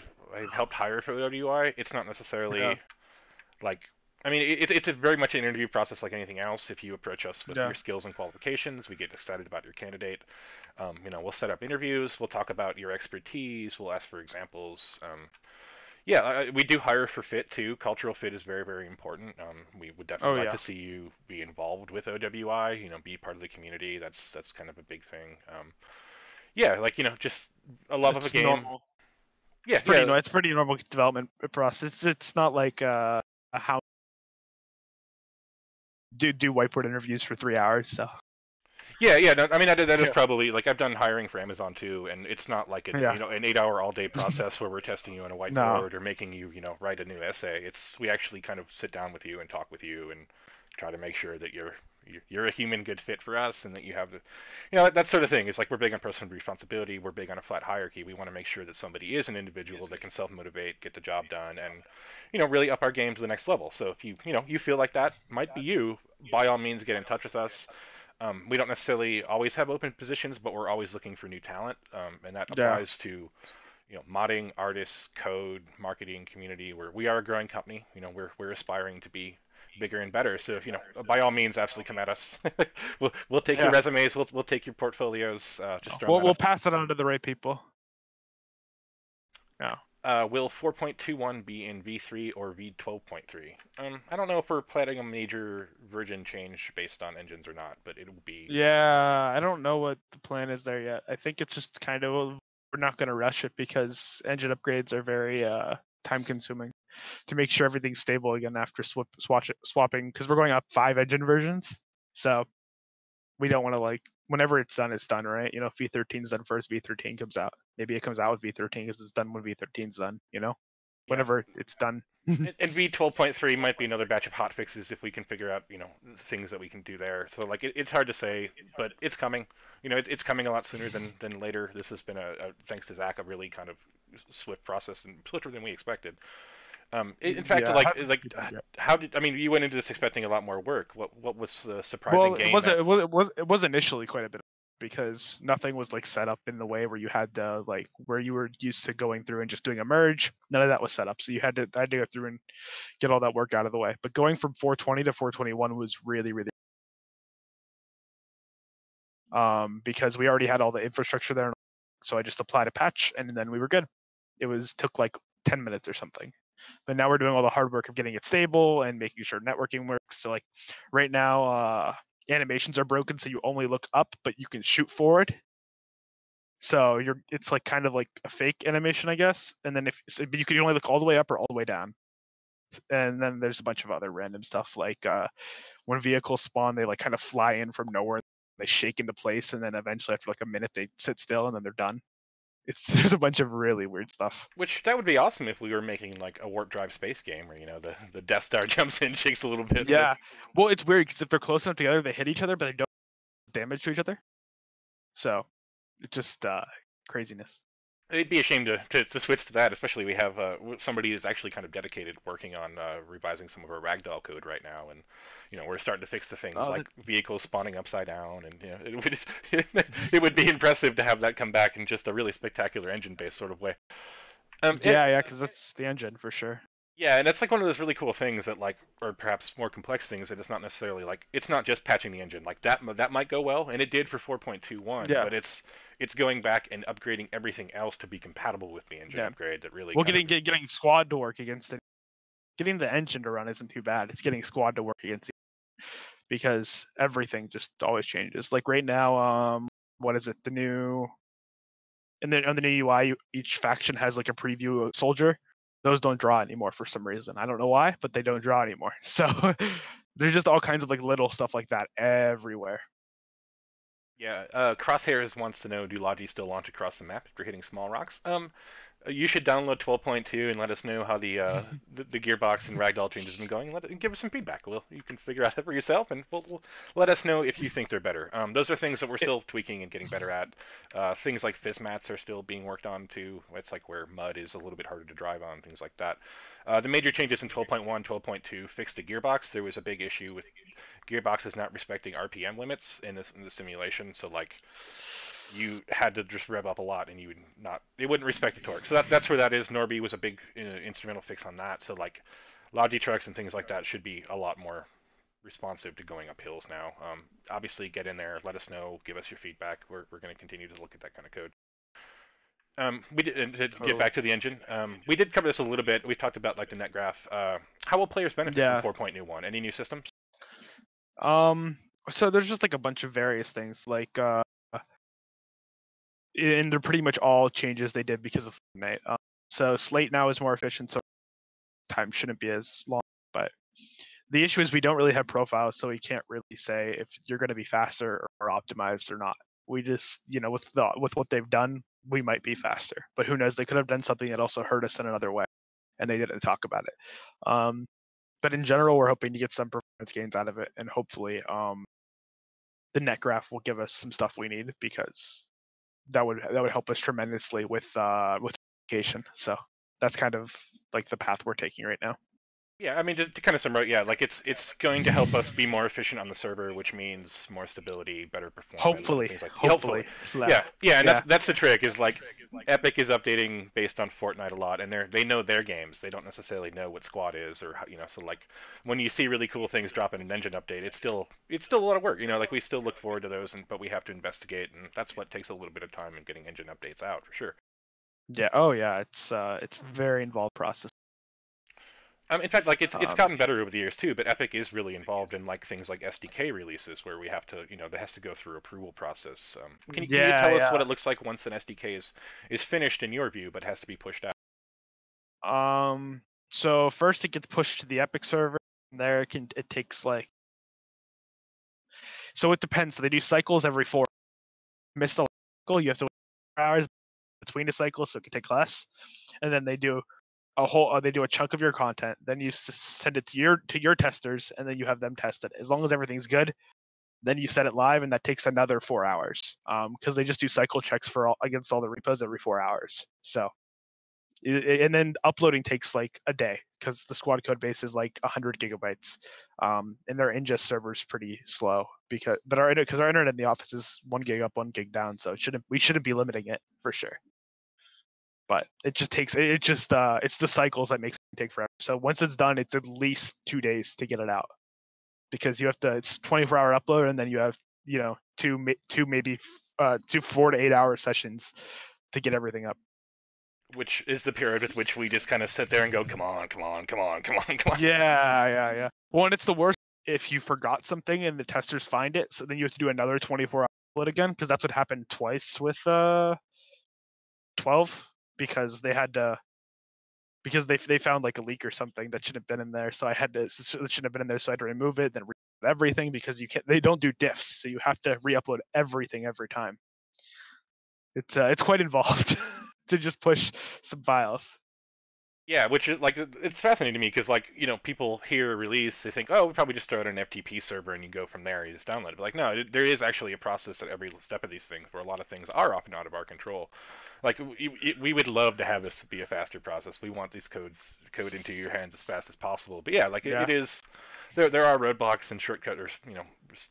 helped hire for OWI. It's not necessarily it's a very much an interview process like anything else. If you approach us with your skills and qualifications, we get excited about your candidate. We'll set up interviews. We'll talk about your expertise. We'll ask for examples. We do hire for fit too. Cultural fit is very, very important. We would definitely like to see you be involved with OWI. Be part of the community. That's kind of a big thing. Just a love of a game. Normal. Yeah, it's pretty normal development process. It's not like how do whiteboard interviews for 3 hours. So. Yeah. No, I mean, that is probably I've done hiring for Amazon too, and it's not like an 8-hour all-day process where we're testing you on a whiteboard or making you write a new essay. We actually kind of sit down with you and talk with you and try to make sure that you're a human good fit for us, and that you have the that sort of thing. It's we're big on personal responsibility. We're big on a flat hierarchy. We want to make sure that somebody is an individual that can self-motivate, get the job done, and really up our game to the next level. So if you feel like that might be you, by all means get in touch with us. We don't necessarily always have open positions, but we're always looking for new talent, and that applies to modding, artists, code, marketing, community. We are a growing company. We're aspiring to be bigger and better. So if by all means, absolutely come at us. we'll take your resumes. We'll take your portfolios. We'll pass it on to the right people. Yeah. Will 4.21 be in V3 or V12.3? I don't know if we're planning a major version change based on engines or not, but it will be. Yeah, I don't know what the plan is there yet. I think it's just kind of we're not going to rush it because engine upgrades are very time consuming to make sure everything's stable again after swapping because we're going up 5 engine versions. So we don't want to like whenever it's done, right? You know, if V13 is done first, V13 comes out. Maybe it comes out with V13 because it's done when V13 is done. You know, Yeah. whenever it's done. And V12.3 might be another batch of hot fixes if we can figure out, things that we can do there. So, like, it's hard to say, but it's coming. It's coming a lot sooner than later. This has been thanks to Zach, a really kind of swift process and swifter than we expected. In fact, Yeah, how did I mean? You went into this expecting a lot more work. What was the surprising well, gain? it was initially quite a bit because nothing was like set up in the way where you had to like where you were used to going through and just doing a merge. None of that was set up, so I had to go through and get all that work out of the way. But going from 420 to 421 was really because we already had all the infrastructure there, so I just applied a patch and then we were good. It was took like 10 minutes or something. But now we're doing all the hard work of getting it stable and making sure networking works. So like right now, animations are broken, so you only look up, but you can shoot forward. So it's like kind of like a fake animation, I guess. And then but you can only look all the way up or all the way down. And then there's a bunch of other random stuff like when vehicles spawn, they like kind of fly in from nowhere. They shake into place, and then eventually after like a minute, they sit still, and then they're done. There's a bunch of really weird stuff. Which that would be awesome if we were making like a warp drive space game where the Death Star jumps in, shakes a little bit. Yeah. Well, it's weird because if they're close enough together, they hit each other, but they don't damage to each other. So it's just craziness. It'd be a shame to switch to that, especially we have somebody who's actually kind of dedicated working on revising some of our ragdoll code right now, and we're starting to fix the things like vehicles spawning upside down, and it would it would be impressive to have that come back in just a really spectacular engine-based sort of way. Yeah, because that's the engine for sure. Yeah, and that's like one of those really cool things that or perhaps more complex things that it's not necessarily it's not just patching the engine. Like that might go well, and it did for 4.21. Yeah. But it's going back and upgrading everything else to be compatible with the engine upgrade that really. Well, getting squad to work against it, getting the engine to run isn't too bad. It's getting squad to work against it because everything just always changes. Like right now, what is it? The new and then on the new UI, each faction has like a preview soldier. Those don't draw anymore for some reason. I don't know why, but they don't draw anymore. So there's just all kinds of like little stuff like that everywhere. Yeah, Crosshairs wants to know: do Logi still launch across the map after hitting small rocks? You should download 12.2 and let us know how the the gearbox and ragdoll changes have been going. And give us some feedback. You can figure out it for yourself, and we'll let us know if you think they're better. Those are things that we're still tweaking and getting better at. Things like fizz mats are still being worked on too. It's like where mud is a little bit harder to drive on, things like that. The major changes in 12.1, 12.2 fixed the gearbox. There was a big issue with gearboxes not respecting RPM limits in the simulation, so you had to just rev up a lot, and it wouldn't respect the torque. So that's where that is. Norby was a big instrumental fix on that. So Logi trucks and things like that should be a lot more responsive to going up hills now. Obviously, get in there, let us know, give us your feedback. We're going to continue to look at that kind of code. We did to get back to the engine. We did cover this a little bit. We talked about the net graph. How will players benefit from 4.1? Any new systems? So there's just like a bunch of various things and they're pretty much all changes they did because of Fortnite. So Slate now is more efficient, so time shouldn't be as long. But the issue is we don't really have profiles, so we can't really say if you're going to be faster or optimized or not. We just, with what they've done, we might be faster. But who knows? They could have done something that also hurt us in another way, and they didn't talk about it. But in general, we're hoping to get some performance gains out of it, and hopefully, the net graph will give us some stuff we need because that would help us tremendously with education. So that's kind of like the path we're taking right now. Yeah, I mean, to kind of summarize, yeah, it's going to help us be more efficient on the server, which means more stability, better performance, hopefully, things like that. Hopefully. Yeah, and that's the trick. Is Epic is updating based on Fortnite a lot, and they know their games. They don't necessarily know what Squad is, or so when you see really cool things drop in an engine update, it's still a lot of work. We still look forward to those, but we have to investigate, and that's what takes a little bit of time in getting engine updates out for sure. Yeah. Oh yeah. It's very involved process. In fact, like it's Um, gotten better over the years too. But Epic is really involved in like things like SDK releases where we have to, that has to go through approval process. Can you yeah. tell us what Yeah. it looks like once an SDK is finished in your view, but has to be pushed out? So first it gets pushed to the Epic server. And there it takes like, so it depends. So they do cycles every 4. Miss the cycle, you have to wait 4 hours between a cycle, so it can take less. And then they do they do a chunk of your content. Then you send it to your testers, and then you have them test it. As long as everything's good, then you set it live, and that takes another 4 hours. Because they just do cycle checks against all the repos every 4 hours. So, and then uploading takes like a day because the squad code base is like 100 gigabytes, and their ingest server is pretty slow because our internet in the office is 1 gig up, 1 gig down, so we shouldn't be limiting it for sure. But it just takes it's the cycles that makes it take forever. So once it's done, it's at least 2 days to get it out because you have to it's 24-hour upload, and then you have two maybe 4 to 8 hour sessions to get everything up. Which is the period with which we just kind of sit there and go, come on, come on, come on, come on, come on. Yeah. Well, and it's the worst if you forgot something and the testers find it, so then you have to do another 24-hour upload again, because that's what happened twice with 12, because they had to because they found like a leak or something that shouldn't have been in there. So it shouldn't have been in there. So I had to remove it, then everything, because they don't do diffs, so you have to re-upload everything every time. It's quite involved to just push some files. Yeah, which is like it's fascinating to me because like people hear a release, they think, oh, we probably just throw it on an FTP server and you go from there, you just download it. But like no, there is actually a process at every step of these things where a lot of things are often out of our control. Like we would love to have this be a faster process. We want these code into your hands as fast as possible. But yeah, like Yeah. it is. There are roadblocks and shortcuts, or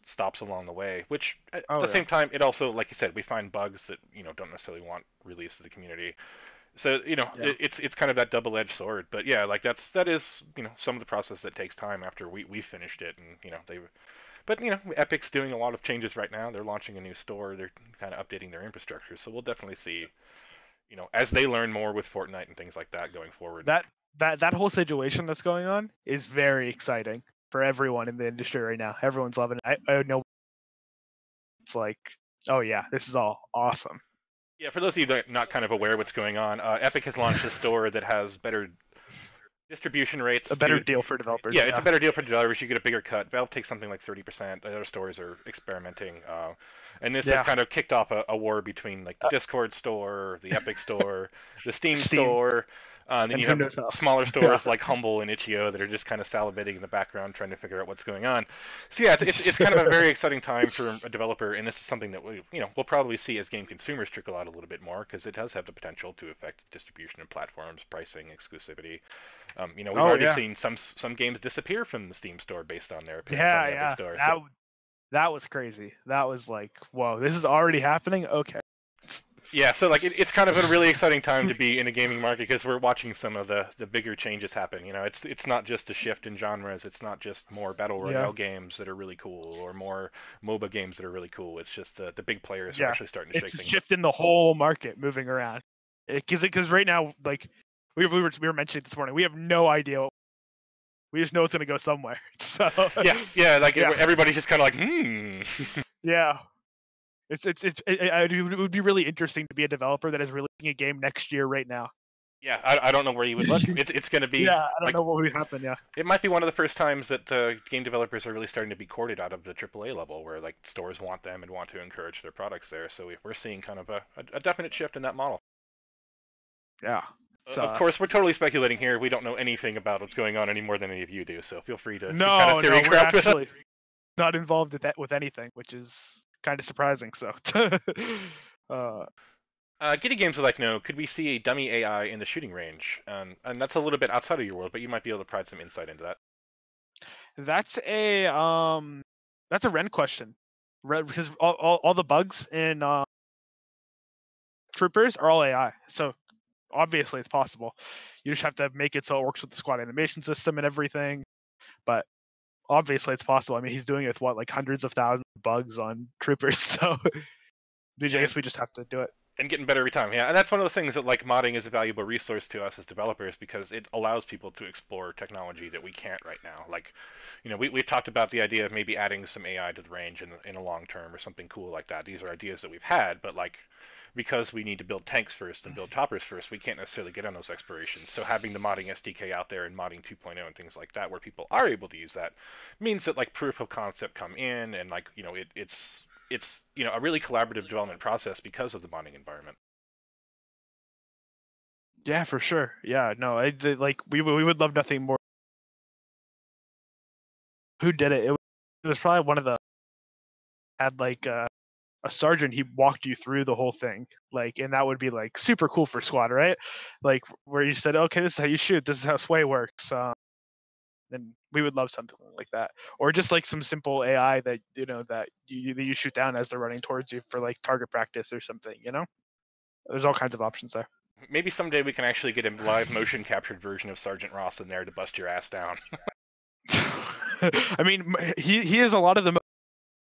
stops along the way. Which at the same time, it also, like you said, we find bugs that don't necessarily want released to the community. So it's kind of that double-edged sword. But yeah, like that is some of the process that takes time after we finished it, and they. But Epic's doing a lot of changes right now. They're launching a new store. They're kind of updating their infrastructure. So we'll definitely see, as they learn more with Fortnite and things like that going forward. That whole situation that's going on is very exciting for everyone in the industry right now. Everyone's loving it. I know it's like, oh yeah, this is all awesome. Yeah, for those of you that are not kind of aware what's going on, Epic has launched a store that has better distribution rates. A better deal for developers. Yeah, it's a better deal for developers. You get a bigger cut. Valve takes something like 30%. The other stores are experimenting. And this has kind of kicked off a war between like the Discord store, the Epic store, the Steam store. And then you have smaller stores like Humble and Itch.io that are just kind of salivating in the background trying to figure out what's going on. So yeah, it's kind of a very exciting time for a developer, and this is something that we'll probably see as game consumers trickle out a little bit more because it does have the potential to affect distribution of platforms, pricing, exclusivity. We've already seen some games disappear from the Steam store based on their appearance on the Epic store. That was crazy. That was like, whoa, this is already happening? Okay. Yeah, so like it's kind of a really exciting time to be in the gaming market because we're watching some of the bigger changes happen. It's not just a shift in genres. It's not just more battle royale games that are really cool or more MOBA games that are really cool. It's just the big players are actually starting to shake things. It's shifting the whole market, moving around. Because right now, like we were mentioning this morning, we have no idea. We just know it's gonna go somewhere. So everybody's just kind of like Yeah. It would be really interesting to be a developer that is releasing a game next year right now. Yeah, I don't know where you would look. It's going to be. Yeah, I don't know what would happen. Yeah, it might be one of the first times that game developers are really starting to be courted out of the AAA level, where like stores want them and want to encourage their products there. So we're seeing kind of a definite shift in that model. Yeah. So, of course, we're totally speculating here. We don't know anything about what's going on any more than any of you do. So feel free to kind of theory we're actually not involved with anything, which is kind of surprising. So. Giddy Games would like to know, could we see a dummy AI in the shooting range? And that's a little bit outside of your world, but you might be able to provide some insight into that. That's a Ren question, because all the bugs in Troopers are all AI. So obviously it's possible. You just have to make it so it works with the squad animation system and everything. But obviously it's possible. I mean, he's doing it with like hundreds of thousands of bugs on Troopers. So I guess we just have to do it. And getting better every time, yeah. And that's one of the things that like modding is a valuable resource to us as developers because it allows people to explore technology that we can't right now. Like, we've talked about the idea of maybe adding some AI to the range in a long term or something cool like that. These are ideas that we've had, but like because we need to build tanks first and build toppers first, we can't necessarily get on those explorations. So having the modding SDK out there and modding 2.0 and things like that, where people are able to use that, means that like proof of concept come in, and like it's a really collaborative development process because of the modding environment. Yeah, for sure. Yeah, no, like we would love nothing more. Who did it? It was probably one of the had like a sergeant. He walked you through the whole thing, like, and that would be like super cool for squad, right? Like where you said, okay, this is how you shoot. This is how sway works. Then we would love something like that, or just like some simple AI that that you shoot down as they're running towards you for like target practice or something. There's all kinds of options there. Maybe someday we can actually get a live motion captured version of Sergeant Ross in there to bust your ass down. I mean, he is a lot of the.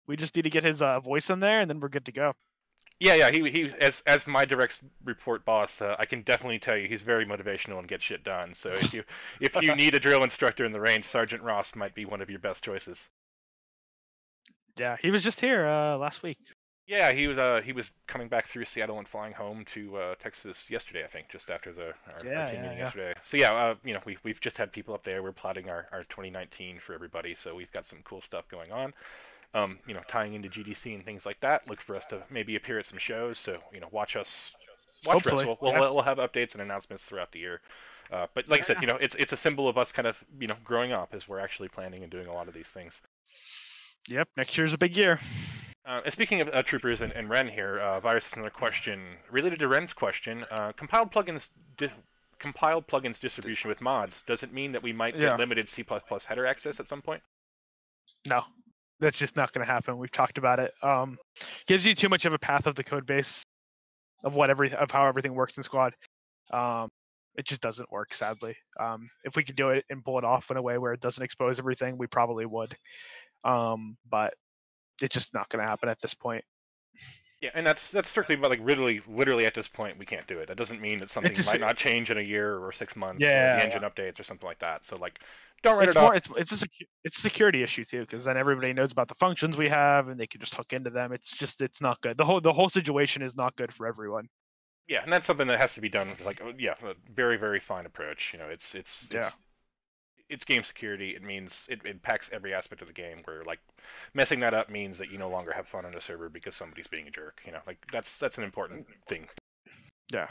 We just need to get his voice in there, and then we're good to go. Yeah. He as my direct report boss, I can definitely tell you he's very motivational and gets shit done. So if you need a drill instructor in the range, Sergeant Ross might be one of your best choices. Yeah, he was just here last week. Yeah, he was coming back through Seattle and flying home to Texas yesterday, I think, just after our team meeting yesterday. So yeah, we've just had people up there. We're plotting our 2019 for everybody, so we've got some cool stuff going on. Tying into GDC and things like that. Look for us to maybe appear at some shows. So watch us. Watch for us. We'll have updates and announcements throughout the year. But like I said, it's a symbol of us kind of growing up as we're actually planning and doing a lot of these things. Yep, next year's a big year. And speaking of troopers and Ren here, Virus has another question related to Ren's question. Compiled plugins distribution with mods. Does it mean that we might get limited C++ header access at some point? No, that's just not going to happen. We've talked about it. Gives you too much of a path of the code base of how everything works in Squad. It just doesn't work, sadly. If we could do it and pull it off in a way where it doesn't expose everything, we probably would. But it's just not going to happen at this point. Yeah, and that's strictly about like literally at this point we can't do it. That doesn't mean that something might not change in a year or 6 months, or the engine updates or something like that. So like, don't write it off. It's a security issue too, because then everybody knows about the functions we have and they can just hook into them. It's not good. The whole situation is not good for everyone. Yeah, and that's something that has to be done with like a very very fine approach. It's game security. It means it impacts every aspect of the game. Where like messing that up means that you no longer have fun on a server because somebody's being a jerk. Like that's an important thing. Yeah.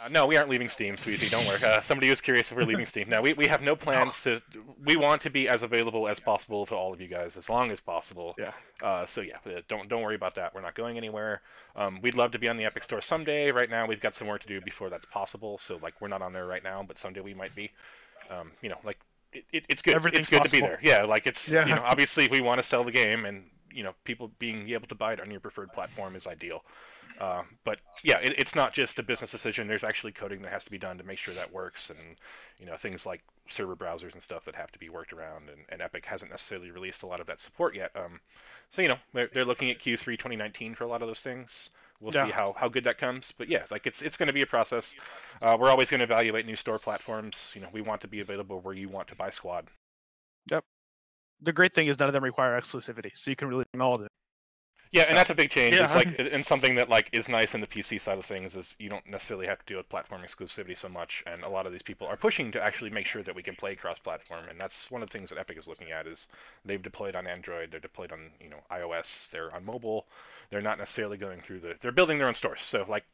No, we aren't leaving Steam, Sweezy. Don't worry. Somebody was curious if we're leaving Steam. No, we have no plans to. We want to be as available as possible to all of you guys as long as possible. Yeah. So yeah, don't worry about that. We're not going anywhere. We'd love to be on the Epic Store someday. Right now, we've got some work to do before that's possible. So like, we're not on there right now, but someday we might be. Like it's good. It's good to be there. Yeah, like it's obviously we want to sell the game, and people being able to buy it on your preferred platform is ideal. But yeah, it's not just a business decision. There's actually coding that has to be done to make sure that works, and things like server browsers and stuff that have to be worked around. And Epic hasn't necessarily released a lot of that support yet. So they're looking at Q3 2019 for a lot of those things. We'll see how good that comes. But yeah, like it's going to be a process. We're always going to evaluate new store platforms. We want to be available where you want to buy Squad. Yep. The great thing is none of them require exclusivity, so you can really all of it. Yeah, and that's a big change. It's like, and something that like is nice in the PC side of things is you don't necessarily have to deal with platform exclusivity so much, and a lot of these people are pushing to actually make sure that we can play cross-platform, and that's one of the things that Epic is looking at. Is they've deployed on Android, they're deployed on iOS, they're on mobile, they're not necessarily going through they're building their own stores. So like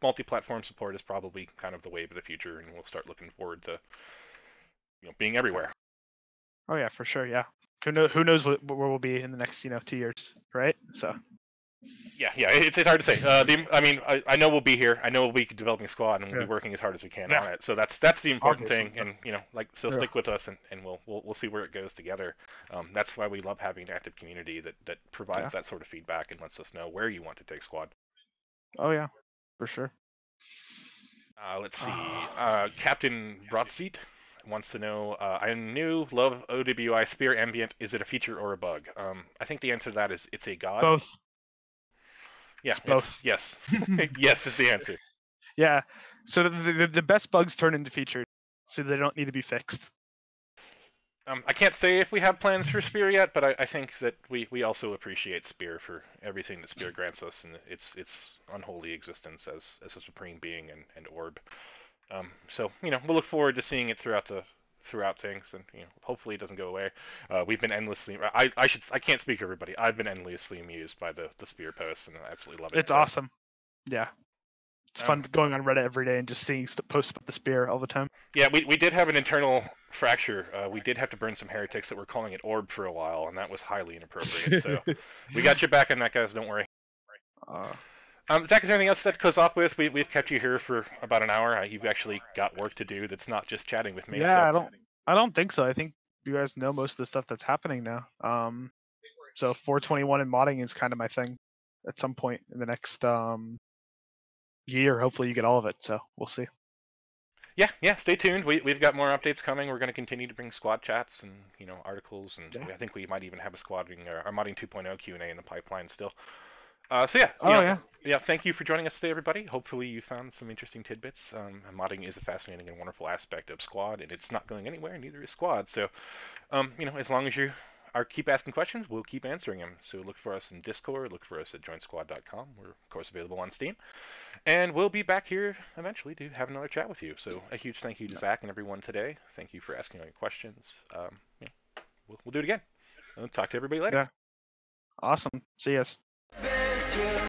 multi-platform support is probably kind of the wave of the future, and we'll start looking forward to being everywhere. Oh yeah, for sure. Yeah. Who knows where we'll be in the next 2 years, right? So. Yeah, it's hard to say. I know we'll be here. I know we'll be developing Squad, and we'll be working as hard as we can on it. So that's the important thing, and stick with us, and we'll see where it goes together. That's why we love having an active community that provides that sort of feedback and lets us know where you want to take Squad. Oh yeah, for sure. Let's see. Captain Broadseat wants to know, I love OWI Spear Ambient. Is it a feature or a bug? I think the answer to that is it's a god. Both. Yeah, both. yes. Yes is the answer. Yeah. So the best bugs turn into features, so they don't need to be fixed. I can't say if we have plans for Spear yet, but I think that we also appreciate Spear for everything that Spear grants us and its unholy existence as a supreme being and orb. So we'll look forward to seeing it throughout things, and hopefully it doesn't go away. We've been endlessly. I can't speak for everybody. I've been endlessly amused by the Spear posts, and I absolutely love it. It's awesome. Yeah. It's fun going on Reddit every day and just seeing posts about the Spear all the time. Yeah, we did have an internal fracture. We did have to burn some heretics that were calling it orb for a while, and that was highly inappropriate. So we got your back on that, guys. Don't worry. Zach, is there anything else that goes off with? We've kept you here for about an hour. You've actually got work to do. That's not just chatting with me. Yeah, so. I don't think so. I think you guys know most of the stuff that's happening now. So 421 and modding is kind of my thing. At some point in the next year, hopefully you get all of it. So we'll see. Yeah. Stay tuned. We've got more updates coming. We're going to continue to bring squad chats and articles, and I think we might even have a our modding 2.0 Q&A in the pipeline still. So yeah. Thank you for joining us today, everybody. Hopefully you found some interesting tidbits. Modding is a fascinating and wonderful aspect of Squad, and it's not going anywhere. Neither is Squad. So, as long as you keep asking questions, we'll keep answering them. So look for us in Discord. Look for us at joinsquad.com. We're of course available on Steam, and we'll be back here eventually to have another chat with you. So a huge thank you to Zach and everyone today. Thank you for asking all your questions. We'll do it again. I'll talk to everybody later. Yeah. Awesome. See you.